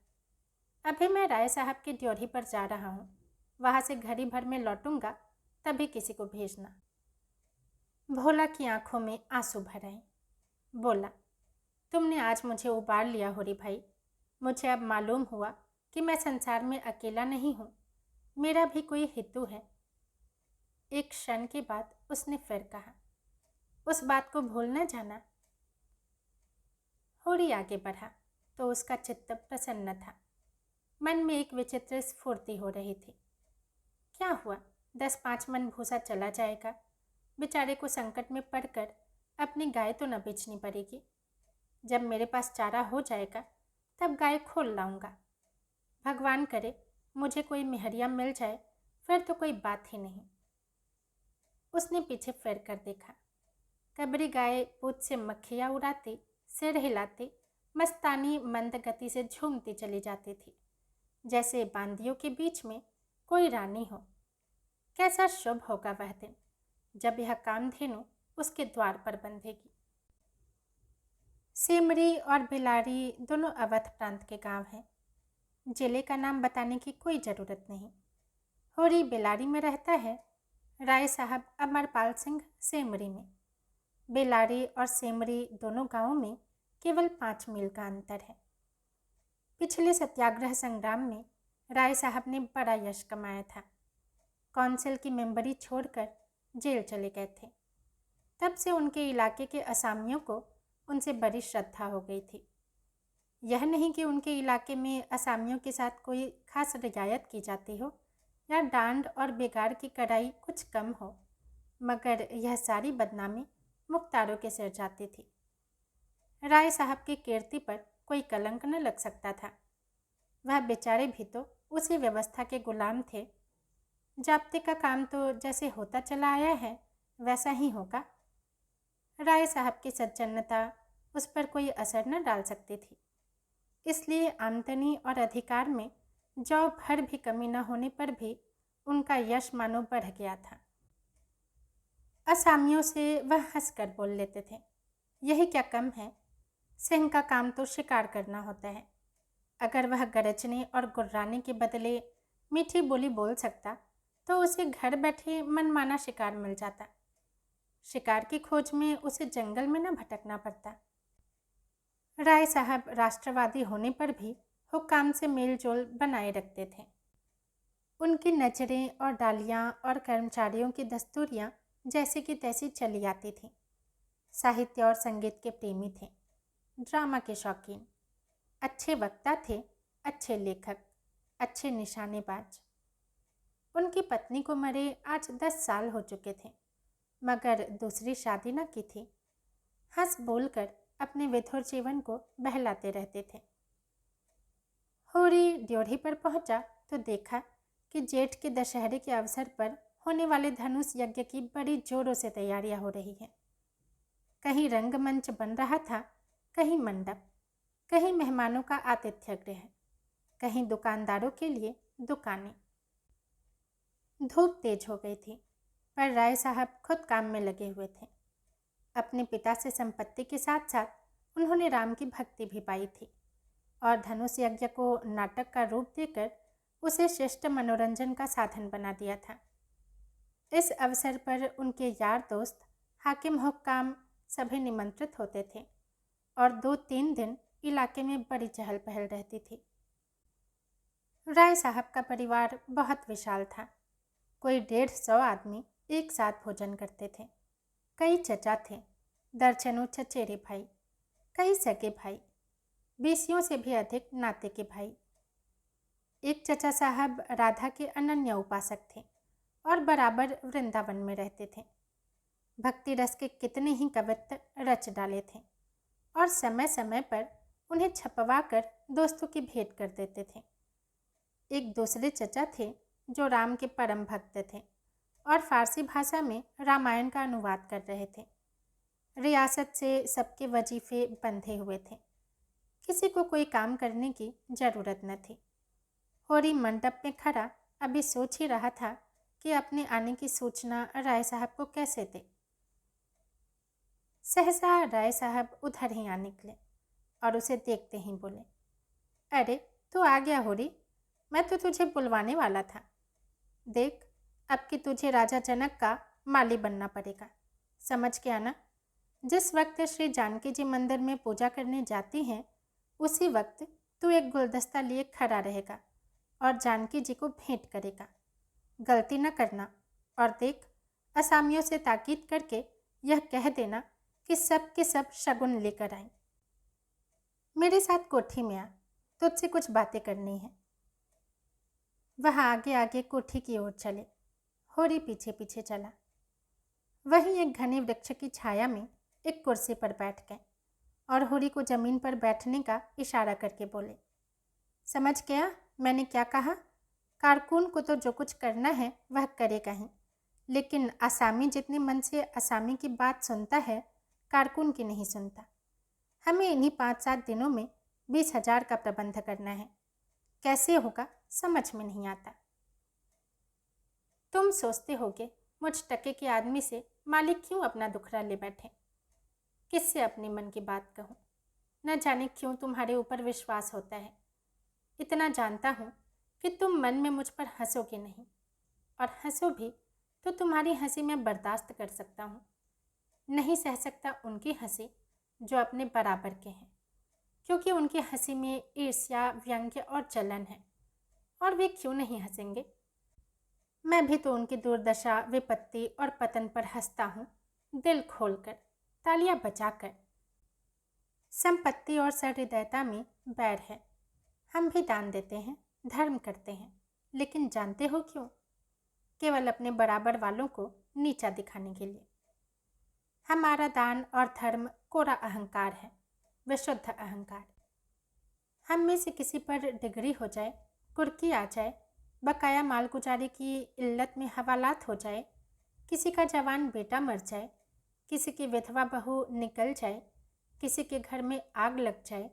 अभी मैं राय साहब की ड्योढ़ी पर जा रहा हूँ, वहाँ से घड़ी भर में लौटूंगा, तभी किसी को भेजना। भोला की आंखों में आंसू भर आए। बोला, तुमने आज मुझे उबार लिया होरी भाई। मुझे अब मालूम हुआ कि मैं संसार में अकेला नहीं हूँ, मेरा भी कोई हितू है। एक क्षण के बाद उसने फिर कहा, उस बात को भूल न जाना। होरी आगे बढ़ा तो उसका चित्त प्रसन्न था। मन में एक विचित्र स्फूर्ति हो रही थी। क्या हुआ, 10-5 मन भूसा चला जाएगा। बेचारे को संकट में पड़कर अपनी गाय तो न बेचनी पड़ेगी। जब मेरे पास चारा हो जाएगा तब गाय खोल लाऊंगा। भगवान करे मुझे कोई मेहरिया मिल जाए, फिर तो कोई बात ही नहीं। उसने पीछे फिर कर देखा। कबरी गाय पूछ से मक्खियाँ उड़ाती, सिर हिलाती, मस्तानी मंद गति से झूमती चली जाती थी, जैसे बांदियों के बीच में कोई रानी हो। कैसा शुभ होगा वह दिन जब यह कामधेनु उसके द्वार पर बंधेगी। सिमरी और बिलारी दोनों अवध प्रांत के गांव हैं। जिले का नाम बताने की कोई ज़रूरत नहीं। होरी बिलारी में रहता है, राय साहब अमरपाल सिंह सेमरी में। बेलारी और सेमरी दोनों गांवों में केवल 5 मील का अंतर है। पिछले सत्याग्रह संग्राम में राय साहब ने बड़ा यश कमाया था। काउंसिल की मेंबरी छोड़कर जेल चले गए थे। तब से उनके इलाके के असामियों को उनसे बड़ी श्रद्धा हो गई थी। यह नहीं कि उनके इलाके में असामियों के साथ कोई खास रियायत की जाती हो या डांड और बेगार की कड़ाई कुछ कम हो, मगर यह सारी बदनामी मुख्तारों के सिर जाती थी। राय साहब की कीर्ति पर कोई कलंक न लग सकता था। वह बेचारे भी तो उसी व्यवस्था के गुलाम थे। जाब्ते का काम तो जैसे होता चला आया है वैसा ही होगा। राय साहब की सज्जनता उस पर कोई असर न डाल सकती थी। इसलिए आमदनी और अधिकार में जौ भर भी कमी न होने पर भी उनका यश मानो बढ़ गया था। असामियों से वह हंसकर बोल लेते थे, यही क्या कम है, सिंह का काम तो शिकार करना होता है। अगर वह गरजने और गुर्राने के बदले मीठी बोली बोल सकता तो उसे घर बैठे मनमाना शिकार मिल जाता। शिकार की खोज में उसे जंगल में न भटकना पड़ता। राय साहब राष्ट्रवादी होने पर भी हुक्काम से मेलजोल बनाए रखते थे। उनकी नजरें और डालियाँ और कर्मचारियों की दस्तूरियाँ जैसे कि तैसी चली आती थीं। साहित्य और संगीत के प्रेमी थे, ड्रामा के शौकीन, अच्छे वक्ता थे, अच्छे लेखक, अच्छे निशानेबाज। उनकी पत्नी को मरे आज 10 साल हो चुके थे, मगर दूसरी शादी न की थी। हंस बोलकर अपने विधुर जीवन को बहलाते रहते थे। होरी ड्योढ़ी पर पहुंचा तो देखा कि जेठ के दशहरे के अवसर पर होने वाले धनुष यज्ञ की बड़ी जोरों से तैयारियां हो रही हैं। कहीं रंगमंच बन रहा था, कहीं मंडप, कहीं मेहमानों का आतिथ्य गृह, कहीं दुकानदारों के लिए दुकानें। धूप तेज हो गई थी, पर राय साहब खुद काम में लगे हुए थे। अपने पिता से संपत्ति के साथ साथ उन्होंने राम की भक्ति भी पाई थी और धनुष यज्ञ को नाटक का रूप देकर उसे श्रेष्ठ मनोरंजन का साधन बना दिया था। इस अवसर पर उनके यार दोस्त, हाकिम हुक्काम सभी निमंत्रित होते थे और 2-3 दिन इलाके में बड़ी चहल पहल रहती थी। राय साहब का परिवार बहुत विशाल था। कोई 150 आदमी एक साथ भोजन करते थे। कई चचा थे, दर्जनों चचेरे भाई, कई सगे भाई, 20 से भी अधिक नाते के भाई। एक चचा साहब राधा के अनन्य उपासक थे और बराबर वृंदावन में रहते थे। भक्ति रस के कितने ही कवित्त रच डाले थे और समय समय पर उन्हें छपवा कर दोस्तों की भेंट कर देते थे। एक दूसरे चचा थे जो राम के परम भक्त थे और फारसी भाषा में रामायण का अनुवाद कर रहे थे। रियासत से सबके वजीफे बंधे हुए थे, किसी को कोई काम करने की जरूरत न थी। होरी मंडप में खड़ा अभी सोच ही रहा था कि अपने आने की सूचना राय साहब को कैसे दे। सहसा राय साहब उधर ही आ निकले और उसे देखते ही बोले, अरे तू आ गया होरी, मैं तो तुझे बुलवाने वाला था। देख, अब कि तुझे राजा जनक का माली बनना पड़ेगा, समझ के आना। जिस वक्त श्री जानकी जी मंदिर में पूजा करने जाती हैं, उसी वक्त तू एक गुलदस्ता लिए खड़ा रहेगा और जानकी जी को भेंट करेगा। गलती न करना और देख, असामियों से ताकीद करके यह कह देना कि सब के सब शगुन लेकर आए। मेरे साथ कोठी में आ, तुझसे कुछ बातें करनी है। वह आगे आगे कोठी की ओर चले, होरी पीछे पीछे चला। वहीं एक घने वृक्ष की छाया में एक कुर्सी पर बैठ गए और होरी को जमीन पर बैठने का इशारा करके बोले, समझ गया मैंने क्या कहा? कारकुन को तो जो कुछ करना है वह करेगा ही, लेकिन आसामी जितने मन से आसामी की बात सुनता है, कारकुन की नहीं सुनता। हमें इन्हीं 5-7 दिनों में 20,000 का प्रबंध करना है। कैसे होगा समझ में नहीं आता। तुम सोचते होगे मुझ टके के आदमी से मालिक क्यों अपना दुखड़ा ले बैठे। किससे अपने मन की बात कहूँ। न जाने क्यों तुम्हारे ऊपर विश्वास होता है। इतना जानता हूँ कि तुम मन में मुझ पर हंसोगे नहीं, और हंसो भी तो तुम्हारी हंसी मैं बर्दाश्त कर सकता हूँ। नहीं सह सकता उनकी हंसी जो अपने बराबर के हैं, क्योंकि उनकी हंसी में ईर्ष्या, व्यंग्य और जलन है। और वे क्यों नहीं हंसेंगे। मैं भी तो उनकी दुर्दशा, विपत्ति और पतन पर हंसता हूँ, दिल खोलकर, तालियां बजाकर। संपत्ति और सहृदयता में बैर है। हम भी दान देते हैं, धर्म करते हैं, लेकिन जानते हो क्यों? केवल अपने बराबर वालों को नीचा दिखाने के लिए। हमारा दान और धर्म कोरा अहंकार है, विशुद्ध अहंकार। हम में से किसी पर डिग्री हो जाए, कुर्की आ जाए, बकाया मालगुजारी की इल्लत में हवालात हो जाए, किसी का जवान बेटा मर जाए, किसी की विधवा बहू निकल जाए, किसी के घर में आग लग जाए,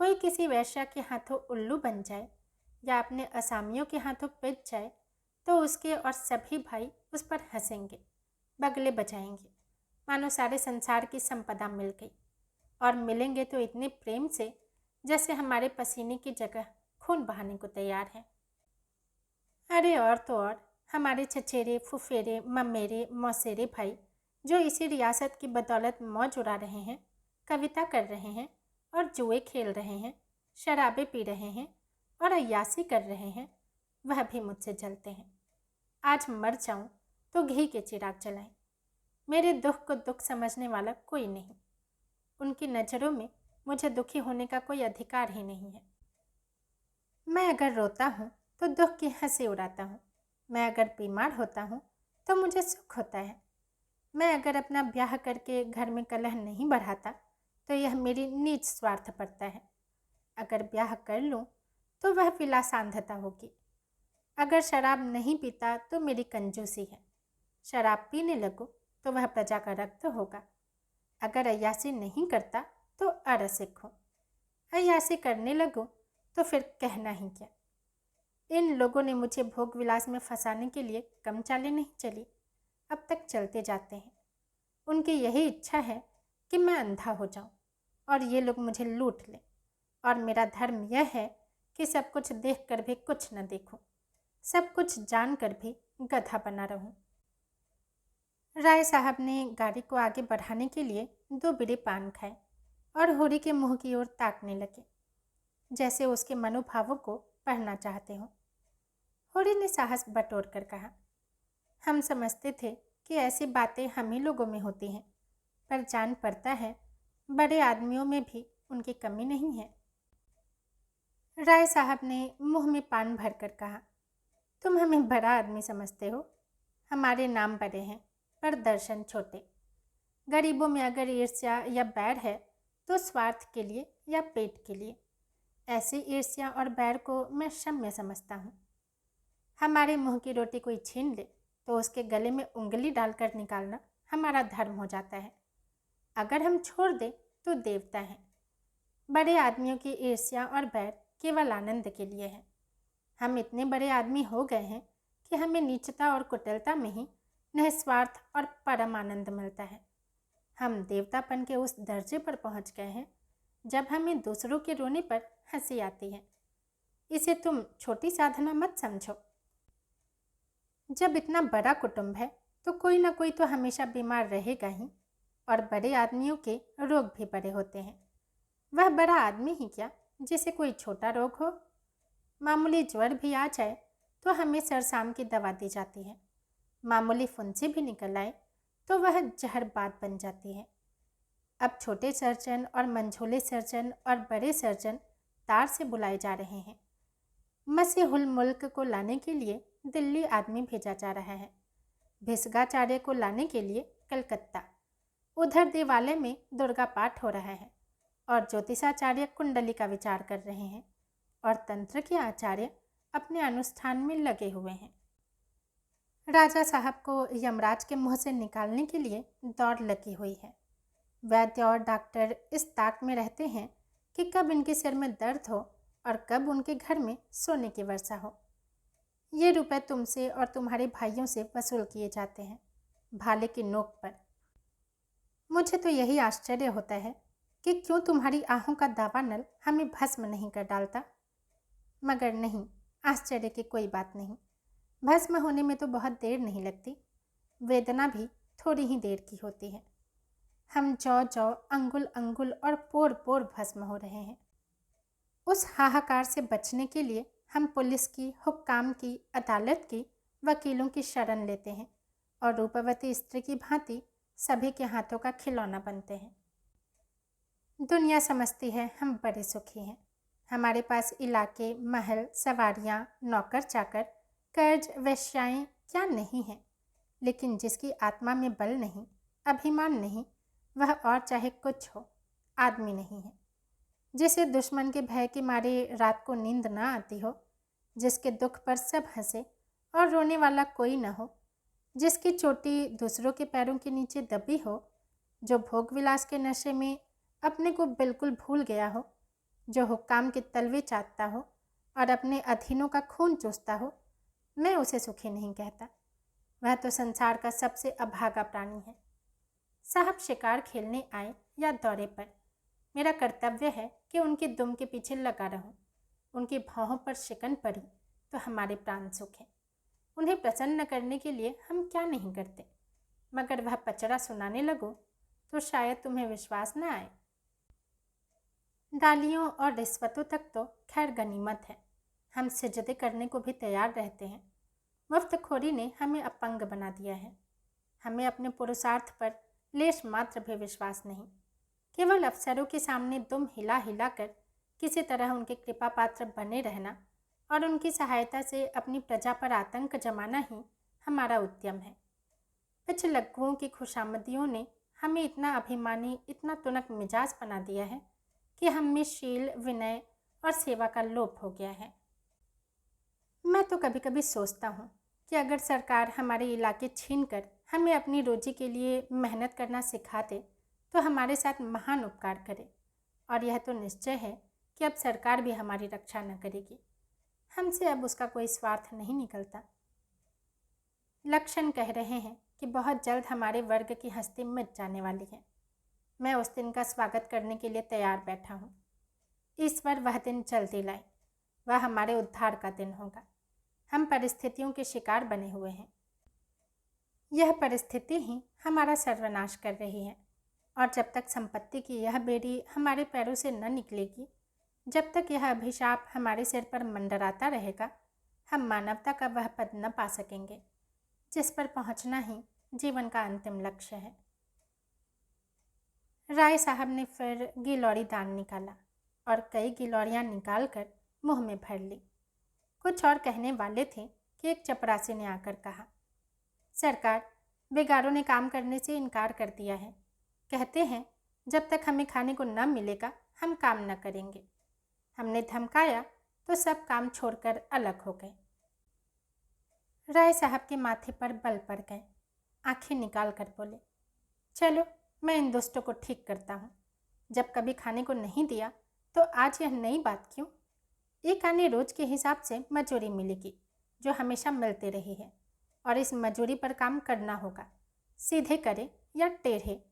कोई किसी वैश्या के हाथों उल्लू बन जाए या अपने असामियों के हाथों पिट जाए, तो उसके और सभी भाई उस पर हंसेंगे, बगले बजाएंगे, मानो सारे संसार की संपदा मिल गई। और मिलेंगे तो इतने प्रेम से जैसे हमारे पसीने की जगह खून बहाने को तैयार है। अरे और तो और हमारे चचेरे, फुफेरे, ममेरे, मौसेरे भाई जो इसी रियासत की बदौलत मौज उड़ा रहे हैं, कविता कर रहे हैं और जुए खेल रहे हैं, शराबें पी रहे हैं और अय्यासी कर रहे हैं, वह भी मुझसे जलते हैं। आज मर जाऊं तो घी के चिराग जलाएं। मेरे दुख को दुख समझने वाला कोई नहीं। उनकी नज़रों में मुझे दुखी होने का कोई अधिकार ही नहीं है। मैं अगर रोता हूँ तो दुख की हंसी उड़ाता हूँ। मैं अगर बीमार होता हूँ तो मुझे सुख होता है। मैं अगर अपना ब्याह करके घर में कलह नहीं बढ़ाता तो यह मेरी नीच स्वार्थ पड़ता है। अगर ब्याह कर लूँ तो वह विलासांधता होगी। अगर शराब नहीं पीता तो मेरी कंजूसी है। शराब पीने लगूँ तो वह प्रजा का रक्त होगा। अगर अय्यासी नहीं करता तो अरसिक हूँ। अय्यासी करने लगूँ तो फिर कहना ही क्या। इन लोगों ने मुझे भोग विलास में फंसाने के लिए कम चालें नहीं चली, अब तक चलते जाते हैं। उनकी यही इच्छा है कि मैं अंधा हो जाऊं और ये लोग मुझे लूट लें, और मेरा धर्म यह है कि सब कुछ देख कर भी कुछ न देखूं, सब कुछ जान कर भी गधा बना रहूं। राय साहब ने गाड़ी को आगे बढ़ाने के लिए 2 बीड़ी पान खाए और होरी के मुंह की ओर ताकने लगे, जैसे उसके मनोभावों को पढ़ना चाहते हो। होरी ने साहस बटोर कर कहा, हम समझते थे कि ऐसी बातें हम ही लोगों में होती हैं, पर जान पड़ता है बड़े आदमियों में भी उनकी कमी नहीं है। राय साहब ने मुंह में पान भर कर कहा, तुम हमें बड़ा आदमी समझते हो। हमारे नाम बड़े हैं पर दर्शन छोटे। गरीबों में अगर ईर्ष्या या बैर है तो स्वार्थ के लिए या पेट के लिए। ऐसी ईर्ष्या और बैर को मैं क्षम्य समझता हूँ। हमारे मुंह की रोटी कोई छीन ले तो उसके गले में उंगली डालकर निकालना हमारा धर्म हो जाता है। अगर हम छोड़ दें तो देवता है। बड़े आदमियों की ईर्ष्या और बैर केवल आनंद के लिए है। हम इतने बड़े आदमी हो गए हैं कि हमें नीचता और कुटिलता में ही निस्वार्थ और परम आनंद मिलता है। हम देवतापन के उस दर्जे पर पहुंच गए हैं जब हमें दूसरों के रोने पर हंसी आती है। इसे तुम छोटी साधना मत समझो। जब इतना बड़ा कुटुंब है तो कोई ना कोई तो हमेशा बीमार रहेगा ही, और बड़े आदमियों के रोग भी बड़े होते हैं। वह बड़ा आदमी ही क्या जिसे कोई छोटा रोग हो। मामूली ज्वर भी आ जाए तो हमें सरसाम की दवा दी जाती है। मामूली फुंसी भी निकल आए तो वह जहरबाद बन जाती है। अब छोटे सर्जन और मंझोले सर्जन और बड़े सर्जन तार से बुलाए जा रहे हैं। मसीहुल मुल्क को लाने के लिए दिल्ली आदमी भेजा जा रहा है। भिसगाचार्य को लाने के लिए कलकत्ता। उधर देवालय में दुर्गा पाठ हो रहा है और ज्योतिषाचार्य कुंडली का विचार कर रहे हैं, और तंत्र के आचार्य अपने अनुष्ठान में लगे हुए हैं। राजा साहब को यमराज के मुंह से निकालने के लिए दौड़ लगी हुई है। वैद्य और डॉक्टर इस ताक में रहते हैं कि कब इनके सिर में दर्द हो और कब उनके घर में सोने की वर्षा हो। ये रुपए तुमसे और तुम्हारे भाइयों से वसूल किए जाते हैं, भाले की नोक पर। मुझे तो यही आश्चर्य होता है कि क्यों तुम्हारी आहों का दावा नल हमें भस्म नहीं कर डालता। मगर नहीं, आश्चर्य की कोई बात नहीं। भस्म होने में तो बहुत देर नहीं लगती, वेदना भी थोड़ी ही देर की होती है। हम जौ जौ, अंगुल अंगुल और पोर पोर भस्म हो रहे हैं। उस हाहाकार से बचने के लिए हम पुलिस की, हुक्काम की, अदालत की, वकीलों की शरण लेते हैं और रूपवती स्त्री की भांति सभी के हाथों का खिलौना बनते हैं। दुनिया समझती है हम बड़े सुखी हैं। हमारे पास इलाके, महल, सवारियां, नौकर चाकर, कर्ज, वेश्याएं क्या नहीं हैं। लेकिन जिसकी आत्मा में बल नहीं, अभिमान नहीं, वह और चाहे कुछ हो, आदमी नहीं है। जिसे दुश्मन के भय के मारे रात को नींद ना आती हो, जिसके दुख पर सब हंसे और रोने वाला कोई न हो, जिसकी चोटी दूसरों के पैरों के नीचे दबी हो, जो भोग विलास के नशे में अपने को बिल्कुल भूल गया हो, जो हुक्काम के तलवे चाटता हो और अपने अधीनों का खून चूसता हो, मैं उसे सुखी नहीं कहता। वह तो संसार का सबसे अभागा प्राणी है। साहब शिकार खेलने आए या दौरे पर, मेरा कर्तव्य है कि उनके दुम के पीछे लगा रहूं। उनकी भौहों पर शिकन पड़ी तो हमारे प्राण सुख हैं। उन्हें प्रसन्न करने के लिए हम क्या नहीं करते। मगर वह पचड़ा सुनाने लगो तो शायद तुम्हें विश्वास न आए। डालियों और रिश्वतों तक तो खैर गनीमत है, हम सिजदे करने को भी तैयार रहते हैं। मुफ्तखोरी ने हमें अपंग बना दिया है। हमें अपने पुरुषार्थ पर लेश मात्र भी विश्वास नहीं। केवल अफसरों के सामने दुम हिला हिला कर किसी तरह उनके कृपा पात्र बने रहना और उनकी सहायता से अपनी प्रजा पर आतंक जमाना ही हमारा उद्यम है। पिछलग्गुओं की खुशामदियों ने हमें इतना अभिमानी, इतना तुनक मिजाज बना दिया है कि हम में शील, विनय और सेवा का लोप हो गया है। मैं तो कभी कभी सोचता हूँ कि अगर सरकार हमारे इलाके छीन कर हमें अपनी रोजी के लिए मेहनत करना सिखा दे तो हमारे साथ महान उपकार करे। और यह तो निश्चय है कि अब सरकार भी हमारी रक्षा न करेगी। हमसे अब उसका कोई स्वार्थ नहीं निकलता। लक्षण कह रहे हैं कि बहुत जल्द हमारे वर्ग की हस्ती मिट जाने वाली है। मैं उस दिन का स्वागत करने के लिए तैयार बैठा हूँ। ईश्वर वह दिन जल्दी लाए। वह हमारे उद्धार का दिन होगा। हम परिस्थितियों के शिकार बने हुए हैं। यह परिस्थिति ही हमारा सर्वनाश कर रही है और जब तक संपत्ति की यह बेड़ी हमारे पैरों से न निकलेगी, जब तक यह अभिशाप हमारे सिर पर मंडराता रहेगा, हम मानवता का वह पद न पा सकेंगे जिस पर पहुंचना ही जीवन का अंतिम लक्ष्य है। राय साहब ने फिर गिलौरी दान निकाला और कई गिलौरियां निकालकर मुंह में भर ली। कुछ और कहने वाले थे कि एक चपरासी ने आकर कहा, सरकार, बेगारों ने काम करने से इनकार कर दिया है। कहते हैं जब तक हमें खाने को न मिलेगा हम काम न करेंगे। हमने धमकाया तो सब काम छोड़कर अलग हो गए। राय साहब के माथे पर बल पड़ गए। आंखें निकाल कर बोले, चलो मैं इन दुष्टों को ठीक करता हूँ। जब कभी खाने को नहीं दिया तो आज यह नई बात क्यों? एक आने रोज के हिसाब से मजूरी मिलेगी जो हमेशा मिलती रही है और इस मजूरी पर काम करना होगा, सीधे करे या टेढ़े।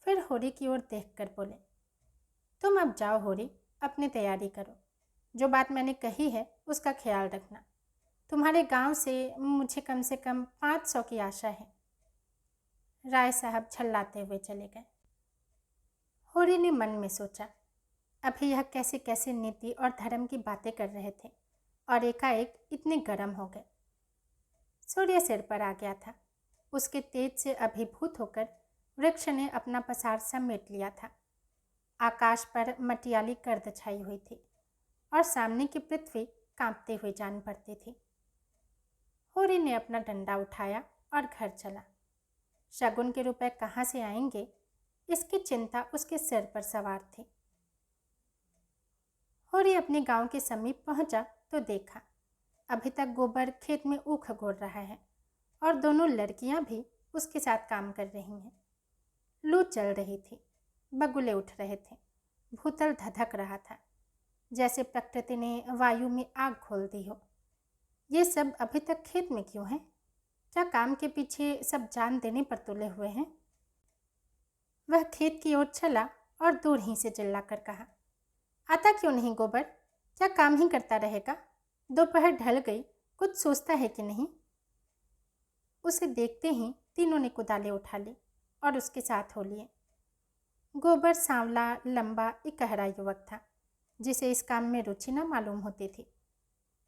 फिर होरी की ओर देखकर बोले, तुम अब जाओ होरी, अपनी तैयारी करो। जो बात मैंने कही है उसका ख्याल रखना। तुम्हारे गांव से मुझे कम से कम 500 की आशा है। राय साहब झल्लाते हुए चले गए। होरी ने मन में सोचा, अभी यह कैसे कैसे नीति और धर्म की बातें कर रहे थे और एकाएक इतने गर्म हो गए। सूर्य सिर पर आ गया था। उसके तेज से अभिभूत होकर वृक्ष ने अपना पसार समेट लिया था। आकाश पर मटियाली गर्द छाई हुई थी और सामने की पृथ्वी कांपते हुए जान पड़ती थी। होरी ने अपना डंडा उठाया और घर चला। शगुन के रुपए कहाँ से आएंगे, इसकी चिंता उसके सिर पर सवार थी। होरी अपने गांव के समीप पहुंचा तो देखा अभी तक गोबर खेत में ऊख गोड़ रहा है और दोनों लड़कियां भी उसके साथ काम कर रही हैं। लू चल रही थी, बगुले उठ रहे थे, भूतल धधक रहा था, जैसे प्रकृति ने वायु में आग खोल दी हो। ये सब अभी तक खेत में क्यों हैं? क्या काम के पीछे सब जान देने पर तुले हुए हैं? वह खेत की ओर चला और दूर ही से चिल्लाकर कहा, आता क्यों नहीं गोबर? क्या काम ही करता रहेगा? दोपहर ढल गई, कुछ सोचता है कि नहीं? उसे देखते ही तीनों ने कुदाले उठा ली और उसके साथ हो लिए। गोबर सांवला, लंबा, इकहरा युवक था जिसे इस काम में रुचि न मालूम होती थी।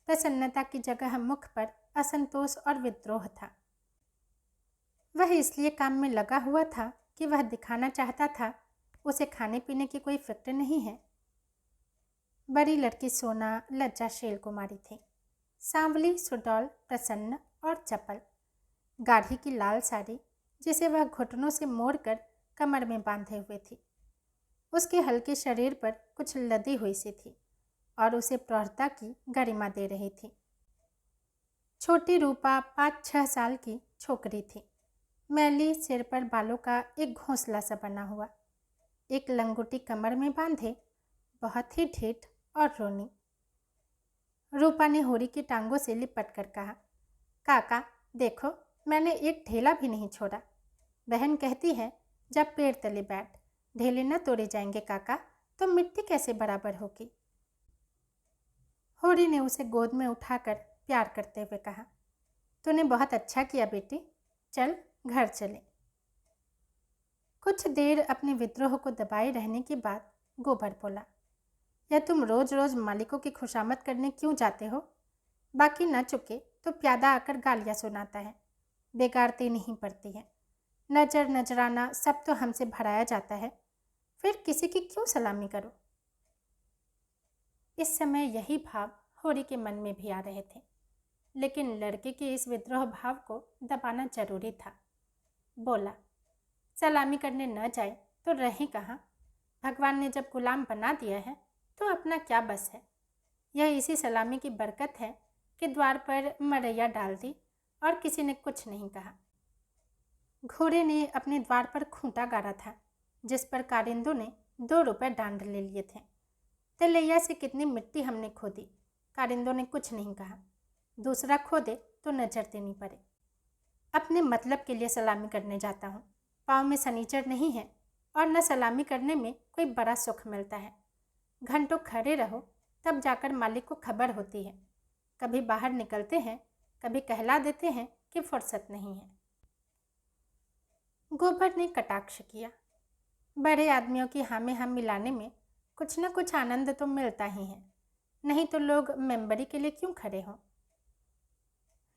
प्रसन्नता की जगह मुख पर असंतोष और विद्रोह था। वह इसलिए काम में लगा हुआ था कि वह दिखाना चाहता था उसे खाने पीने की कोई फिक्र नहीं है। बड़ी लड़की सोना लज्जाशील कुमारी थी, सांवली, सुडौल, प्रसन्न और चपल। गाढ़ी की लाल साड़ी जिसे वह घुटनों से मोड़कर कमर में बांधे हुए थी, उसके हल्के शरीर पर कुछ लदी हुई सी थी और उसे प्रौढ़ता की गरिमा दे रही थी। छोटी रूपा 5-6 साल की छोकरी थी, मैली, सिर पर बालों का एक घोंसला सा बना हुआ, एक लंगोटी कमर में बांधे, बहुत ही ढीठ और रोनी। रूपा ने होरी की टांगों से लिपट कर कहा, काका देखो, मैंने एक ढेला भी नहीं छोड़ा। बहन कहती है जब पेड़ तले बैठ, ढेले न तोड़े जाएंगे काका, तो मिट्टी कैसे बराबर होगी? होरी ने उसे गोद में उठाकर प्यार करते हुए कहा, तूने बहुत अच्छा किया बेटी, चल घर चले। कुछ देर अपने विद्रोह को दबाए रहने के बाद गोबर बोला, या तुम रोज रोज मालिकों की खुशामद करने क्यों जाते हो? बाकी न चुके तो प्यादा आकर गालियाँ सुनाता है, बेगारती नहीं पड़ती है, नजर नजराना सब तो हमसे भराया जाता है, फिर किसी की क्यों सलामी करो? इस समय यही भाव होरी के मन में भी आ रहे थे, लेकिन लड़के के इस विद्रोह भाव को दबाना जरूरी था। बोला, सलामी करने न जाए तो रहे कहाँ? भगवान ने जब गुलाम बना दिया है तो अपना क्या बस है? यह इसी सलामी की बरकत है कि द्वार पर मरैया डाल दी और किसी ने कुछ नहीं कहा। घोड़े ने अपने द्वार पर खूंटा गाड़ा था जिस पर कारिंदों ने 2 रुपए डांड ले लिए थे। तलैया से कितनी मिट्टी हमने खोदी, कारिंदों ने कुछ नहीं कहा। दूसरा खोदे तो नजर देनी पड़े। अपने मतलब के लिए सलामी करने जाता हूँ, पाँव में सनीचर नहीं है और न सलामी करने में कोई बड़ा सुख मिलता है। घंटों खड़े रहो तब जाकर मालिक को खबर होती है। कभी बाहर निकलते हैं, कभी कहला देते हैं कि फुर्सत नहीं है। गोबर ने कटाक्ष किया, बड़े आदमियों की हाँ में हाँ मिलाने में कुछ न कुछ आनंद तो मिलता ही है, नहीं तो लोग मेंबरी के लिए क्यों खड़े हों?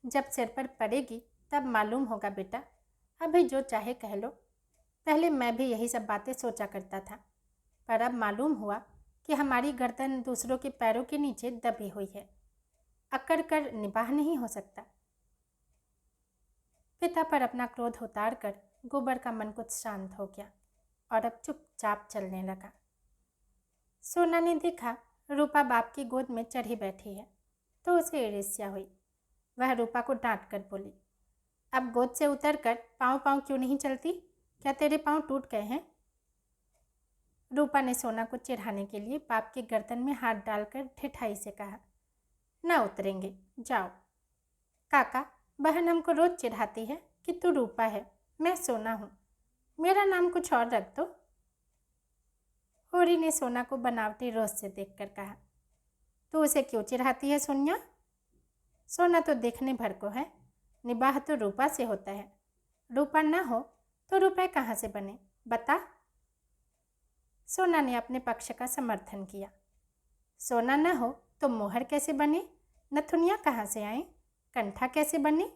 जब सिर पर पड़ेगी तब मालूम होगा बेटा, अभी जो चाहे कह लो। पहले मैं भी यही सब बातें सोचा करता था, पर अब मालूम हुआ कि हमारी गर्दन दूसरों के पैरों के नीचे दबी हुई है, अकड़ कर निबाह नहीं हो सकता। पिता पर अपना क्रोध उतार कर गोबर का मन कुछ शांत हो गया और अब चुपचाप चलने लगा। सोना ने देखा रूपा बाप की गोद में चढ़ी बैठी है तो उसे ईर्ष्या हुई। वह रूपा को डांट कर बोली, अब गोद से उतर कर पाँव पाँव क्यों नहीं चलती? क्या तेरे पाँव टूट गए हैं? रूपा ने सोना को चिढ़ाने के लिए बाप के गर्दन में हाथ डालकर ठिठाई से कहा, ना उतरेंगे, जाओ। काका, बहन हमको रोज चिढ़ाती है कि तू रूपा है, मैं सोना हूँ, मेरा नाम कुछ और रख दो। होरी ने सोना को बनावटी रोज से देखकर कहा, तू उसे क्यों चिढ़ाती है सोनिया? सोना तो देखने भर को है, निबाह तो रूपा से होता है। रूपा ना हो तो रुपए कहाँ से बने, बता। सोना ने अपने पक्ष का समर्थन किया। सोना न हो तो मोहर कैसे बने, नथुनिया कहाँ से आए, कंठा कैसे बने?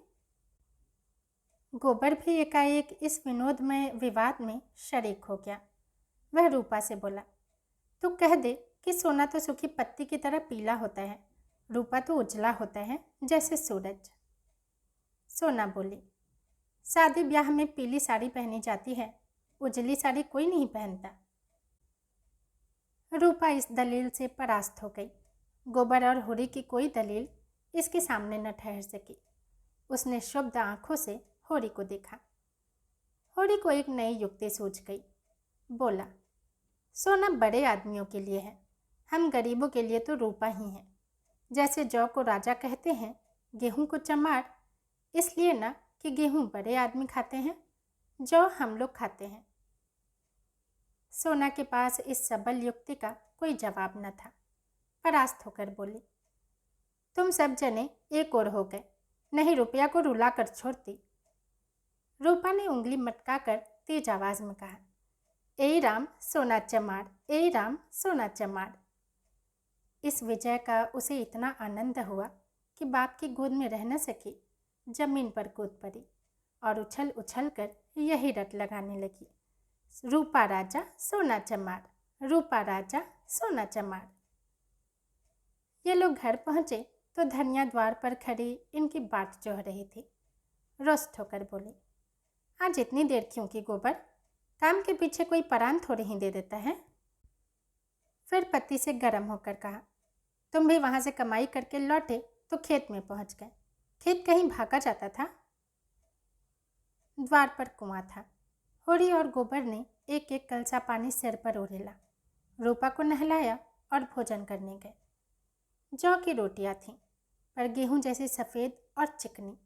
गोबर भी एकाएक इस विनोदमय विवाद में शरीक हो गया। वह रूपा से बोला, तू कह दे कि सोना तो सूखी पत्ती की तरह पीला होता है, रूपा तो उजला होता है जैसे सूरज। सोना बोली, शादी ब्याह में पीली साड़ी पहनी जाती है, उजली साड़ी कोई नहीं पहनता। रूपा इस दलील से परास्त हो गई। गोबर और होरी की कोई दलील इसके सामने न ठहर सकी। उसने शुद्ध आंखों से होरी को देखा। होरी को एक नई युक्ति सूझ गई। बोला, सोना बड़े आदमियों के लिए है, हम गरीबों के लिए तो रूपा ही है। जैसे जौ को राजा कहते हैं, गेहूं को चमार इसलिए ना कि गेहूं बड़े आदमी खाते हैं, जौ हम लोग खाते हैं। सोना के पास इस सबल युक्ति का कोई जवाब न था। परास्त होकर बोली, तुम सब जने एक और हो गए, नहीं रुपया को रुला कर छोड़ती। रूपा ने उंगली मटकाकर तेज आवाज में कहा, ए राम सोना चमार, ए राम सोना चमार। इस विजय का उसे इतना आनंद हुआ कि बाप की गोद में रह न सकी, जमीन पर कूद पड़ी और उछल उछल कर यही रट लगाने लगी, रूपा राजा सोना चमार, रूपा राजा सोना चमार। ये लोग घर पहुंचे तो धनिया द्वार पर खड़ी इनकी बाट जोह रही थी। रोस्ट होकर बोली, आज इतनी देर क्यों की गोबर, काम के पीछे कोई परान थोड़ी ही दे देता है। फिर पति से गर्म होकर कहा, तुम भी वहां से कमाई करके लौटे तो खेत में पहुंच गए, खेत कहीं भागा जाता था। द्वार पर कुआं था। होरी और गोबर ने एक एक कलसा पानी सिर पर ओढ़ेला, रूपा को नहलाया और भोजन करने गए। जौ की रोटियां थीं, पर गेहूं जैसी सफ़ेद और चिकनी।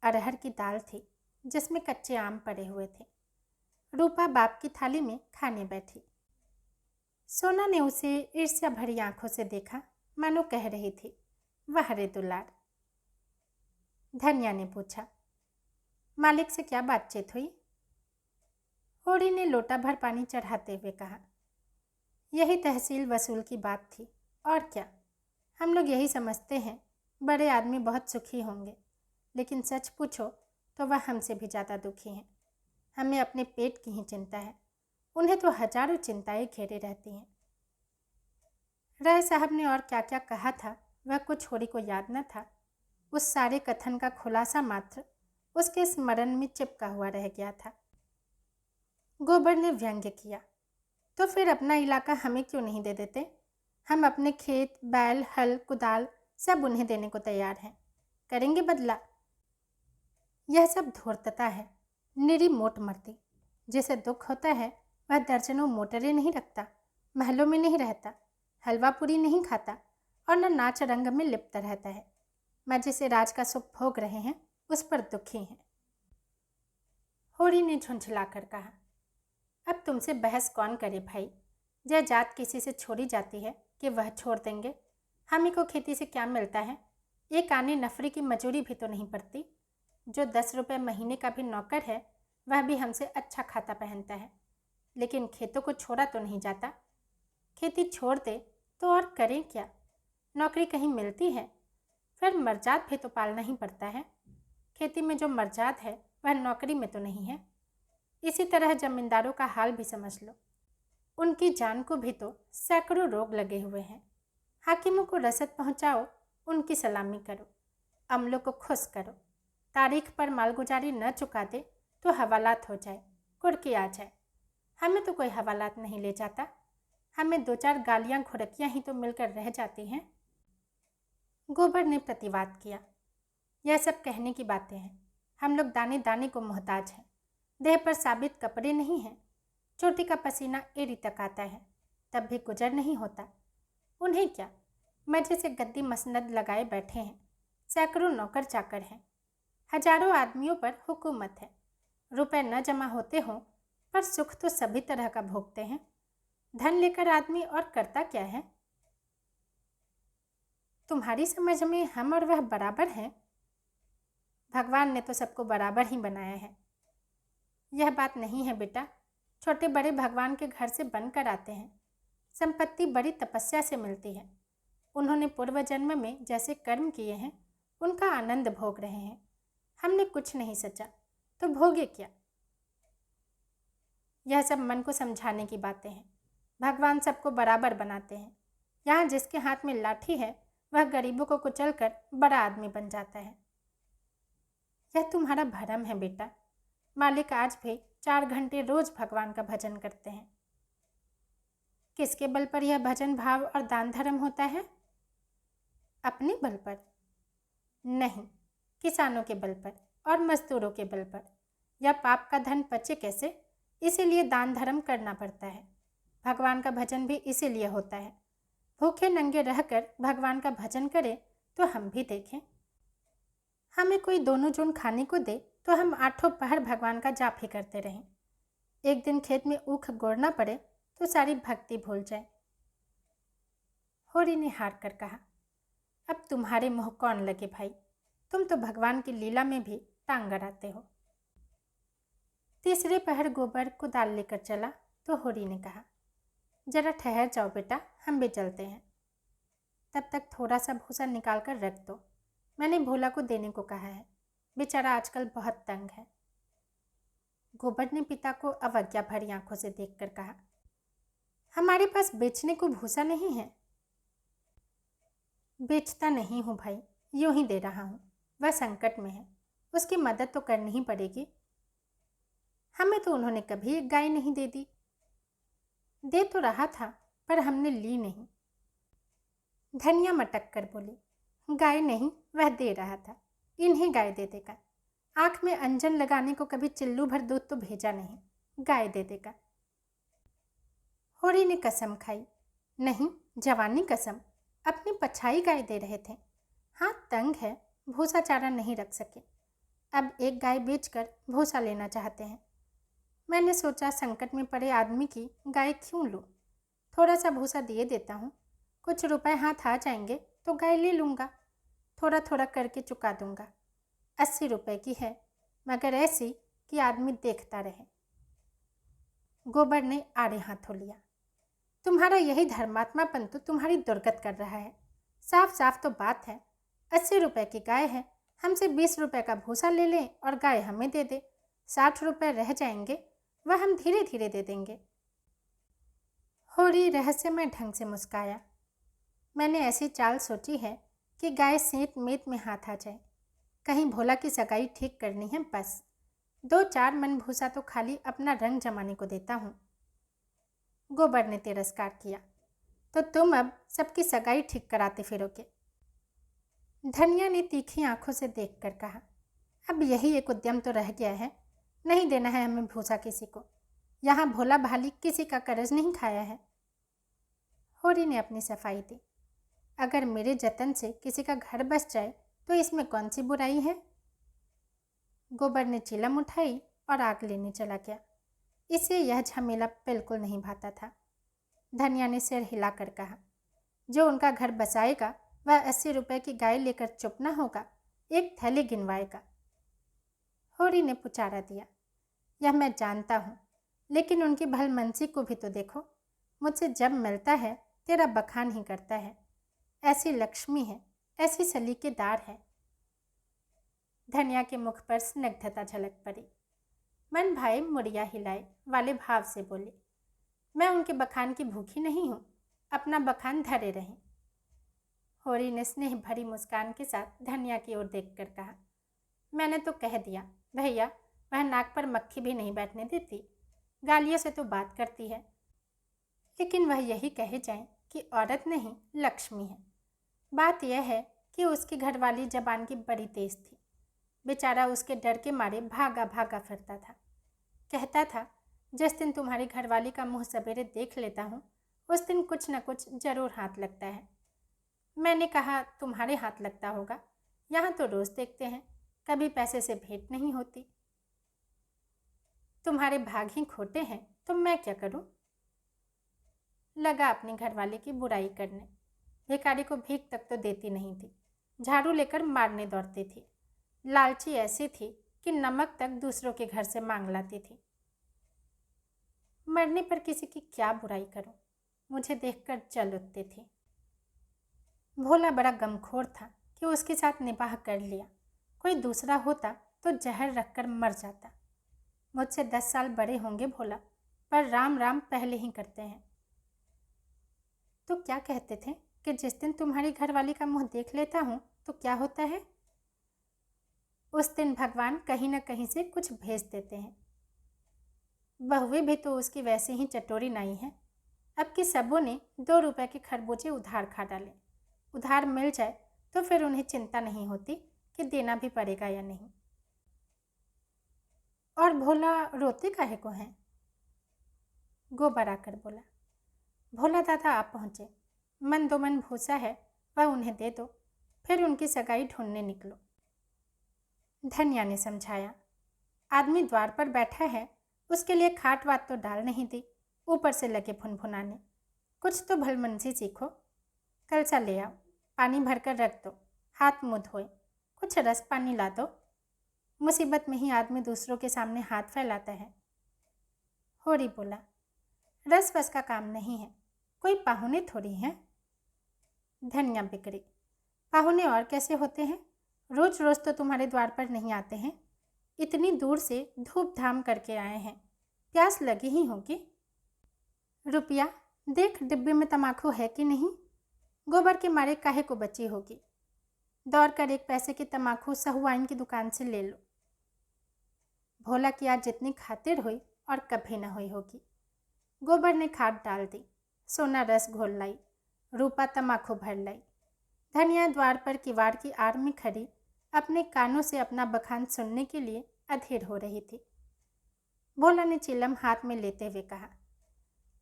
अरहर की दाल थी जिसमें कच्चे आम पड़े हुए थे। रूपा बाप की थाली में खाने बैठी। सोना ने उसे ईर्ष्या भरी आंखों से देखा, मानो कह रही थी, वाह रे दुलार। धनिया ने पूछा, मालिक से क्या बातचीत हुई। होरी ने लोटा भर पानी चढ़ाते हुए कहा, यही तहसील वसूल की बात थी, और क्या। हम लोग यही समझते हैं बड़े आदमी बहुत सुखी होंगे, लेकिन सच पूछो तो वह हमसे भी ज़्यादा दुखी हैं। हमें अपने पेट की ही चिंता है, उन्हें तो हजारों चिंताएं घेरे रहती हैं। राय साहब ने और क्या क्या कहा था वह कुछ होरी को याद न था। उस सारे कथन का खुलासा मात्र उसके स्मरण में चिपका हुआ रह गया था। गोबर ने व्यंग्य किया, तो फिर अपना इलाका हमें क्यों नहीं दे देते। हम अपने खेत, बैल, हल, कुदाल सब उन्हें देने को तैयार हैं, करेंगे बदला। यह सब धूर्तता है, निरी मोट मर्दी। जिसे दुख होता है वह दर्जनों मोटरें नहीं रखता, महलों में नहीं रहता, हलवा पूरी नहीं खाता और न नाच रंग में लिप्त रहता है। मैं जिसे राज का सुख भोग रहे हैं उस पर दुखी हैं। होरी ने झुंझलाकर कहा, अब तुमसे बहस कौन करे भाई। यह जात किसी से छोड़ी जाती है कि वह छोड़ देंगे। हम ही को खेती से क्या मिलता है, एक आने नफरी की मजूरी भी तो नहीं पड़ती। जो 10 रुपये महीने का भी नौकर है वह भी हमसे अच्छा खाता पहनता है, लेकिन खेतों को छोड़ा तो नहीं जाता। खेती छोड़ दे तो और करें क्या, नौकरी कहीं मिलती है, फिर मर्जाद भी तो पालना ही पड़ता है। खेती में जो मर्जाद है वह नौकरी में तो नहीं है। इसी तरह जमींदारों का हाल भी समझ लो, उनकी जान को भी तो सैकड़ों रोग लगे हुए हैं। हाकिमों को रसद पहुंचाओ, उनकी सलामी करो, अमलों को खुश करो, तारीख पर मालगुजारी न चुका दे तो हवालात हो जाए, कुर्की आ जाए। हमें तो कोई हवालात नहीं ले जाता, हमें 2-4 गालियां घुड़कियां ही तो मिलकर रह जाती हैं। गोबर ने प्रतिवाद किया, यह सब कहने की बातें हैं। हम लोग दाने दाने को मोहताज हैं, देह पर साबित कपड़े नहीं हैं। चोटी का पसीना एड़ी तक आता है, तब भी गुजर नहीं होता। उन्हें क्या, मजे से गद्दी मसनद लगाए बैठे हैं, सैकड़ों नौकर चाकर हैं, हजारों आदमियों पर हुकूमत है। रुपए न जमा होते हों पर सुख तो सभी तरह का भोगते हैं। धन लेकर आदमी और करता क्या है। तुम्हारी समझ में हम और वह बराबर हैं। भगवान ने तो सबको बराबर ही बनाया है। यह बात नहीं है बेटा, छोटे बड़े भगवान के घर से बनकर आते हैं। संपत्ति बड़ी तपस्या से मिलती है। उन्होंने पूर्व जन्म में जैसे कर्म किए हैं उनका आनंद भोग रहे हैं। हमने कुछ नहीं सचा तो भोगे क्या। यह सब मन को समझाने की बातें हैं। भगवान सबको बराबर बनाते हैं। यहाँ जिसके हाथ में लाठी है वह गरीबों को कुचलकर बड़ा आदमी बन जाता है। यह तुम्हारा भरम है बेटा। मालिक आज भी 4 घंटे रोज भगवान का भजन करते हैं। किसके बल पर यह भजन भाव और दान धर्म होता है? अपने बल पर नहीं, किसानों के बल पर और मजदूरों के बल पर। यह पाप का धन पचे कैसे, इसीलिए दान धर्म करना पड़ता है। भगवान का भजन भी इसीलिए होता है। भूखे नंगे रहकर भगवान का भजन करें तो हम भी देखें। हमें कोई दोनों जून खाने को दे तो हम आठों पहर भगवान का जाप ही करते रहें। एक दिन खेत में ऊख गोड़ना पड़े तो सारी भक्ति भूल जाए। होरी ने हार कर कहा, अब तुम्हारे मुँह कौन लगे भाई, तुम तो भगवान की लीला में भी टांग अड़ाते हो। तीसरे पहर गोबर कुदाल लेकर चला तो होरी ने कहा, जरा ठहर जाओ बेटा, हम भी चलते हैं। तब तक थोड़ा सा भूसा निकाल कर रख दो, मैंने भोला को देने को कहा है, बेचारा आजकल बहुत तंग है। गोबर ने पिता को अवज्ञा भरी आंखों से देखकर कहा, हमारे पास बेचने को भूसा नहीं है। बेचता नहीं हूँ भाई, यूं ही दे रहा हूँ, वह संकट में है, उसकी मदद तो करनी ही पड़ेगी। हमें तो उन्होंने कभी एक गाय नहीं दे दी। दे तो रहा था पर हमने ली नहीं। धनिया मटक कर बोली, गाय नहीं, वह दे रहा था, इन्हें गाय दे देगा। आँख में अंजन लगाने को कभी चिल्लू भर दूध तो भेजा नहीं, गाय दे देगा। होरी ने कसम खाई, नहीं जवानी कसम, अपनी पछाई गाय दे रहे थे। हाथ तंग है, भूसा चारा नहीं रख सके, अब एक गाय बेचकर भूसा लेना चाहते हैं। मैंने सोचा संकट में पड़े आदमी की गाय क्यों लूँ, थोड़ा सा भूसा दिए देता हूँ, कुछ रुपए हाथ आ जाएंगे तो गाय ले लूँगा, थोड़ा थोड़ा करके चुका दूँगा। 80 रुपए की है, मगर ऐसी कि आदमी देखता रहे। गोबर ने आड़े हाथों लिया, तुम्हारा यही धर्मात्मापन तो तुम्हारी दुर्गत कर रहा है। साफ साफ तो बात है, 80 रुपए की गाय है, हमसे 20 रुपए का भूसा ले लें और गाय हमें दे दे, 60 रुपए रह जाएंगे, वह हम धीरे धीरे दे देंगे। होरी रहस्यमय ढंग से मुस्काया, मैंने ऐसी चाल सोची है कि गाय सेंत मेत में हाथ आ जाए, कहीं भोला की सगाई ठीक करनी है, बस 2-4 मन भूसा तो खाली अपना रंग जमाने को देता हूँ। गोबर ने तिरस्कार किया, तो तुम अब सबकी सगाई ठीक कराते फिरोगे। धनिया ने तीखी आंखों से देखकर कहा, अब यही एक उद्यम तो रह गया है, नहीं देना है हमें भूसा किसी को, यहाँ भोला भाली किसी का कर्ज नहीं खाया है। होरी ने अपनी सफाई दी, अगर मेरे जतन से किसी का घर बस जाए तो इसमें कौन सी बुराई है। गोबर ने चिलम उठाई और आग लेने चला गया, इसे यह झमेला बिल्कुल नहीं भाता था। धनिया ने सिर हिलाकर कहा, जो उनका घर बसाएगा वह 80 रुपए की गाय लेकर चुप न होगा, एक थैली गिनवाएगा। होरी ने पुचारा दिया, यह मैं जानता हूँ, लेकिन उनकी भलमनसी को भी तो देखो, मुझसे जब मिलता है तेरा बखान ही करता है, ऐसी लक्ष्मी है, ऐसी सलीकेदार है। धनिया के मुख पर स्निग्धता झलक पड़ी, मन भाई मुड़िया हिलाए वाले भाव से बोले, मैं उनके बखान की भूखी नहीं हूँ, अपना बखान धरे रहें। होरी ने स्नेह भरी मुस्कान के साथ धनिया की ओर देखकर कहा, मैंने तो कह दिया भैया, वह नाक पर मक्खी भी नहीं बैठने देती, गालियों से तो बात करती है, लेकिन वह यही कहे जाए कि औरत नहीं लक्ष्मी है। बात यह है कि उसकी घरवाली जबान की बड़ी तेज थी, बेचारा उसके डर के मारे भागा भागा फिरता था, कहता था जिस दिन तुम्हारी घरवाली का मुंह सवेरे देख लेता हूँ उस दिन कुछ न कुछ जरूर हाथ लगता है। मैंने कहा तुम्हारे हाथ लगता होगा, यहाँ तो रोज़ देखते हैं, कभी पैसे से भेंट नहीं होती। तुम्हारे भाग ही खोटे हैं तो मैं क्या करूँ। लगा अपनी घरवाली की बुराई करने, भिखारी को भीख तक तो देती नहीं थी, झाड़ू लेकर मारने दौड़ती थी, लालची ऐसी थी कि नमक तक दूसरों के घर से मांग लाती थी। मरने पर किसी की क्या बुराई करूं, मुझे देखकर जल उठती थी। भोला बड़ा गमखोर था कि उसके साथ निबाह कर लिया, कोई दूसरा होता तो जहर रखकर मर जाता। मुझसे 10 साल बड़े होंगे भोला, पर राम राम पहले ही करते हैं। तो क्या कहते थे कि जिस दिन तुम्हारी घरवाली का मुंह देख लेता हूँ तो क्या होता है, उस दिन भगवान कहीं न कहीं से कुछ भेज देते हैं। बहुएं भी तो उसकी वैसे ही चटोरी नाई हैं, अब कि सबों ने 2 रुपए के खरबूजे उधार खा डाले, उधार मिल जाए तो फिर उन्हें चिंता नहीं होती कि देना भी पड़ेगा या नहीं। और भोला रोते काहे को हैं। गोबर आकर बोला, भोला दादा आप पहुँचे, मन दो मन भूसा है वह उन्हें दे दो, फिर उनकी सगाई ढूंढने निकलो। धनिया ने समझाया। आदमी द्वार पर बैठा है, उसके लिए खाट वाट तो डाल नहीं दी, ऊपर से लगे फुनफुनाने। कुछ तो भलमनसी सीखो। कल सा ले आओ, पानी भरकर रख दो, हाथ मुँह धोए, कुछ रस पानी ला दो। मुसीबत में ही आदमी दूसरों के सामने हाथ फैलाता है। होरी बोला, रस बस का काम नहीं है, कोई पाहुने थोड़ी हैं। धनिया बिगड़ी, पाहुने और कैसे होते हैं? रोज रोज तो तुम्हारे द्वार पर नहीं आते हैं, इतनी दूर से धूप धाम करके आए हैं, प्यास लगी ही होगी। रुपया देख, डिब्बे में तमाकू है कि नहीं? गोबर के मारे काहे को बची होगी। दौड़ कर 1 पैसे की तमाकू सहुआइन की दुकान से ले लो। भोला की आज जितनी खातिर हुई और कभी न हुई होगी। गोबर ने खाद डाल दी, सोना रस घोल लाई, रूपा तमाकू भर लाई। धनिया द्वार पर किवाड़ की आड़ में खड़ी अपने कानों से अपना बखान सुनने के लिए अधीर हो रही थी। भोला ने चिलम हाथ में लेते हुए कहा,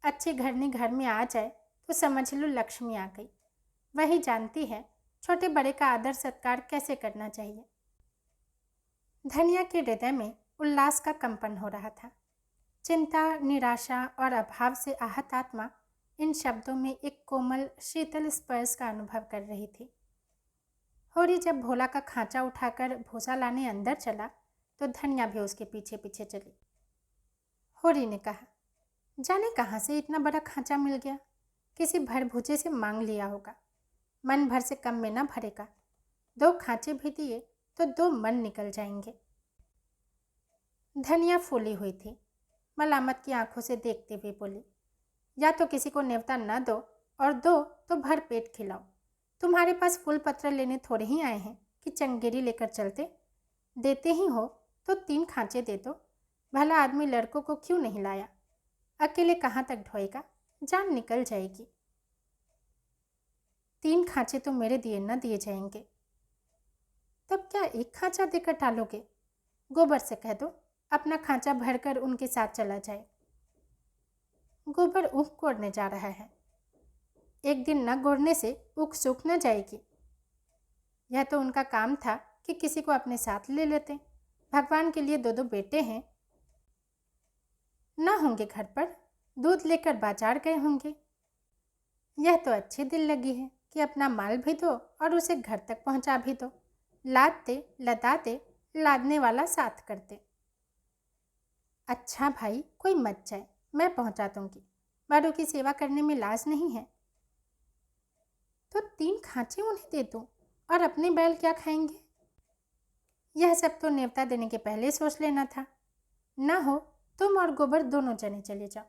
अच्छे घरनी घर में आ जाए तो समझ लो लक्ष्मी आ गई। वही जानती है छोटे बड़े का आदर सत्कार कैसे करना चाहिए। धनिया के हृदय में उल्लास का कंपन हो रहा था। चिंता, निराशा और अभाव से आहत आत्मा इन शब्दों में एक कोमल शीतल स्पर्श का अनुभव कर रही थी। होरी जब भोला का खांचा उठाकर भूसा लाने अंदर चला तो धनिया भी उसके पीछे पीछे चली। होरी ने कहा, जाने कहाँ से इतना बड़ा खांचा मिल गया, किसी भरभूजे से मांग लिया होगा। मन भर से कम में न भरेगा, 2 खांचे भी दिए तो 2 मन निकल जाएंगे। धनिया फूली हुई थी, मलामत की आंखों से देखते हुए बोली, या तो किसी को न्योता न दो और दो तो भर पेट खिलाओ। तुम्हारे पास फूल पत्र लेने थोड़े ही आए हैं कि चंगेरी लेकर चलते। देते ही हो तो 3 खांचे दे दो। भला आदमी लड़कों को क्यों नहीं लाया? अकेले कहाँ तक ढोएगा, जान निकल जाएगी। 3 खांचे तो मेरे दिए न दिए जाएंगे। तब क्या 1 खांचा देकर टालोगे? गोबर से कह दो अपना खांचा भरकर उनके साथ चला जाए। गोबर ऊख कोड़ने जा रहा है, एक दिन न गोड़ने से ऊख सूख न जाएगी। यह तो उनका काम था कि किसी को अपने साथ ले लेते। भगवान के लिए 2-2 बेटे हैं। न होंगे घर पर, दूध लेकर बाजार गए होंगे। यह तो अच्छी दिल लगी है कि अपना माल भी दो और उसे घर तक पहुंचा भी दो। लादते लदाते लादने वाला साथ करते। अच्छा भाई, कोई मत जाए, मैं पहुंचा दूंगी। बड़ों की सेवा करने में लाज नहीं है। तो 3 खांचे उन्हें दे दो और अपने बैल क्या खाएंगे? यह सब तो न्योता देने के पहले सोच लेना था। ना हो तुम और गोबर दोनों जने चले जाओ।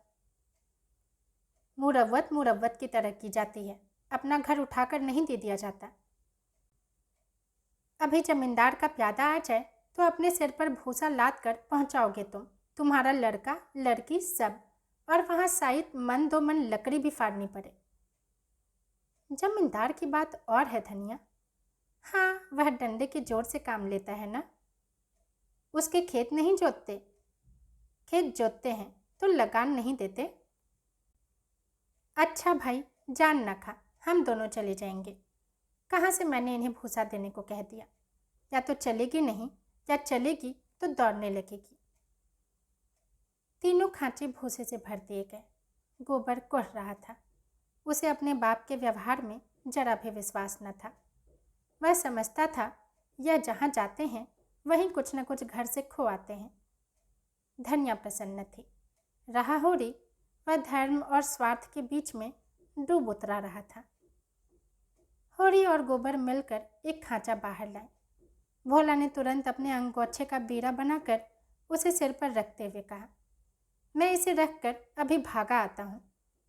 मुरव्वत की तरह की जाती है, अपना घर उठाकर नहीं दे दिया जाता। अभी जमींदार का प्यादा आ जाए तो अपने सिर पर भूसा लाद कर पहुंचाओगे तुम, तुम्हारा लड़का लड़की सब, और वहां शायद मन 2 मन लकड़ी भी फाड़नी पड़े। जमींदार की बात और है धनिया। हाँ, वह डंडे के जोर से काम लेता है ना। उसके खेत नहीं जोतते। खेत जोतते हैं तो लगान नहीं देते। अच्छा भाई, जान न खा, हम दोनों चले जाएंगे। कहाँ से मैंने इन्हें भूसा देने को कह दिया। या तो चलेगी नहीं, या चलेगी तो दौड़ने लगेगी। तीनों खांचे भूसे से भर दिए गए। गोबर कुढ़ रहा था। उसे अपने बाप के व्यवहार में जरा भी विश्वास न था। वह समझता था यह जहाँ जाते हैं वहीं कुछ न कुछ घर से खो आते हैं। धनिया प्रसन्न थी। रहा होरी, वह धर्म और स्वार्थ के बीच में डूब उतरा रहा था। होरी और गोबर मिलकर एक खांचा बाहर लाए। भोला ने तुरंत अपने अंगोछे का बीड़ा बनाकर उसे सिर पर रखते हुए कहा, मैं इसे रखकर अभी भागा आता हूँ,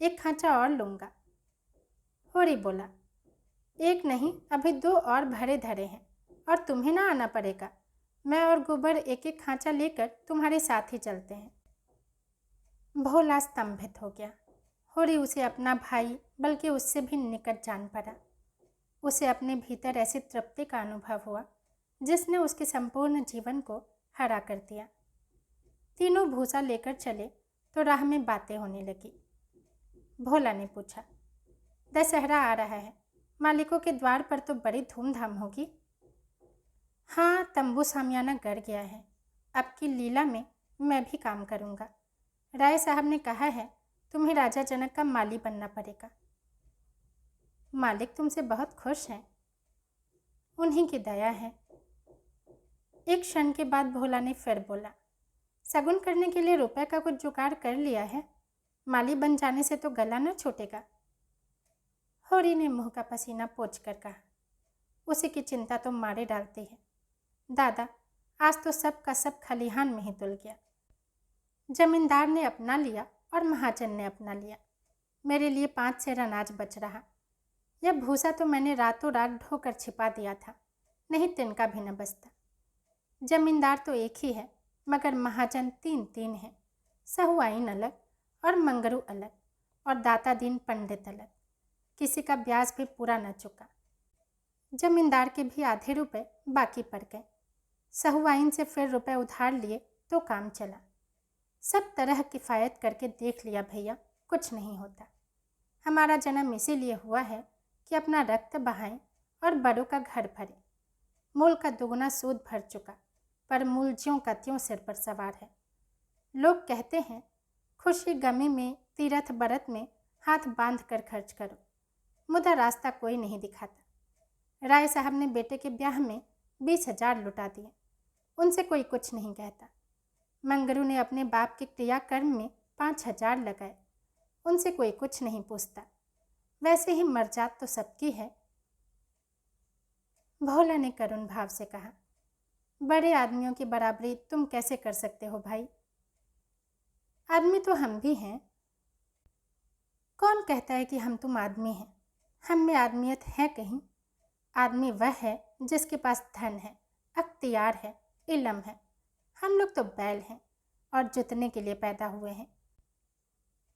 1 खांचा और लूँगा। होरी बोला, 1 नहीं, अभी 2 और भरे धरे हैं और तुम्हें ना आना पड़ेगा। मैं और गोबर 1-1 खांचा लेकर तुम्हारे साथ ही चलते हैं। भोला स्तंभित हो गया। होरी उसे अपना भाई बल्कि उससे भी निकट जान पड़ा। उसे अपने भीतर ऐसी तृप्ति का अनुभव हुआ जिसने उसके संपूर्ण जीवन को हरा कर दिया। तीनों भूसा लेकर चले तो राह में बातें होने लगी। भोला ने पूछा, दशहरा आ रहा है, मालिकों के द्वार पर तो बड़ी धूमधाम होगी। हाँ, तंबू सामियाना गड़ गया है। अब की लीला में मैं भी काम करूँगा। राय साहब ने कहा है तुम्हें राजा जनक का माली बनना पड़ेगा। मालिक तुमसे बहुत खुश हैं। उन्हीं की दया है। एक क्षण के बाद भोला ने फिर बोला, शगुन करने के लिए रुपए का कुछ जुगाड़ कर लिया है। माली बन जाने से तो गला न छूटेगा। होरी ने मुंह का पसीना पोंछ कर कहा, उसी की चिंता तो मारे डालती है। दादा, आज तो सब का सब खलिहान में ही तुल गया। जमींदार ने अपना लिया और महाजन ने अपना लिया। मेरे लिए 5 सेर अनाज बच रहा। यह भूसा तो मैंने रातों रात ढोकर छिपा दिया था, नहीं तिनका भी न बचता। जमींदार तो एक ही है, मगर महाजन 3 हैं। सहुआइन अलग और मंगरू अलग और दाता दीन पंडित अलग। किसी का ब्याज भी पूरा न चुका। जमींदार के भी आधे रुपए बाकी पड़ गए। सहुआइन से फिर रुपए उधार लिए तो काम चला। सब तरह किफ़ायत करके देख लिया भैया, कुछ नहीं होता। हमारा जन्म इसीलिए हुआ है कि अपना रक्त बहाएं और बड़ों का घर भरें। मूल का दुगना सूद भर चुका, पर मूल ज्यों का त्यों सिर पर सवार है। लोग कहते हैं खुशी गमी में तीरथ बरत में हाथ बांध कर खर्च करो, मुदा रास्ता कोई नहीं दिखाता। राय साहब ने बेटे के ब्याह में 20,000 लुटा दिए। उनसे कोई कुछ नहीं कहता। मंगरू ने अपने बाप के क्रियाकर्म में 5,000 लगाए। उनसे कोई कुछ नहीं पूछता। वैसे ही मर्जात तो सबकी है। भोला ने करुण भाव से कहा, बड़े आदमियों की बराबरी तुम कैसे कर सकते हो भाई? आदमी तो हम भी हैं। कौन कहता है कि हम तुम आदमी हैं? हम में आदमियत है कहीं? आदमी वह है जिसके पास धन है, अख्तियार है, इल्म है। हम लोग तो बैल हैं और जुतने के लिए पैदा हुए हैं।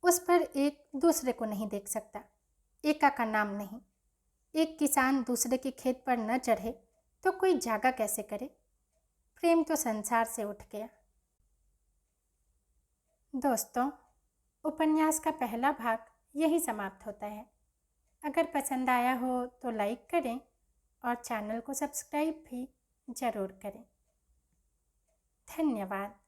उस पर एक दूसरे को नहीं देख सकता, एका का नाम नहीं। एक किसान दूसरे के खेत पर न चढ़े तो कोई जागा कैसे करे? प्रेम तो संसार से उठ गया। दोस्तों, उपन्यास का पहला भाग यही समाप्त होता है। अगर पसंद आया हो तो लाइक करें और चैनल को सब्सक्राइब भी ज़रूर करें। धन्यवाद।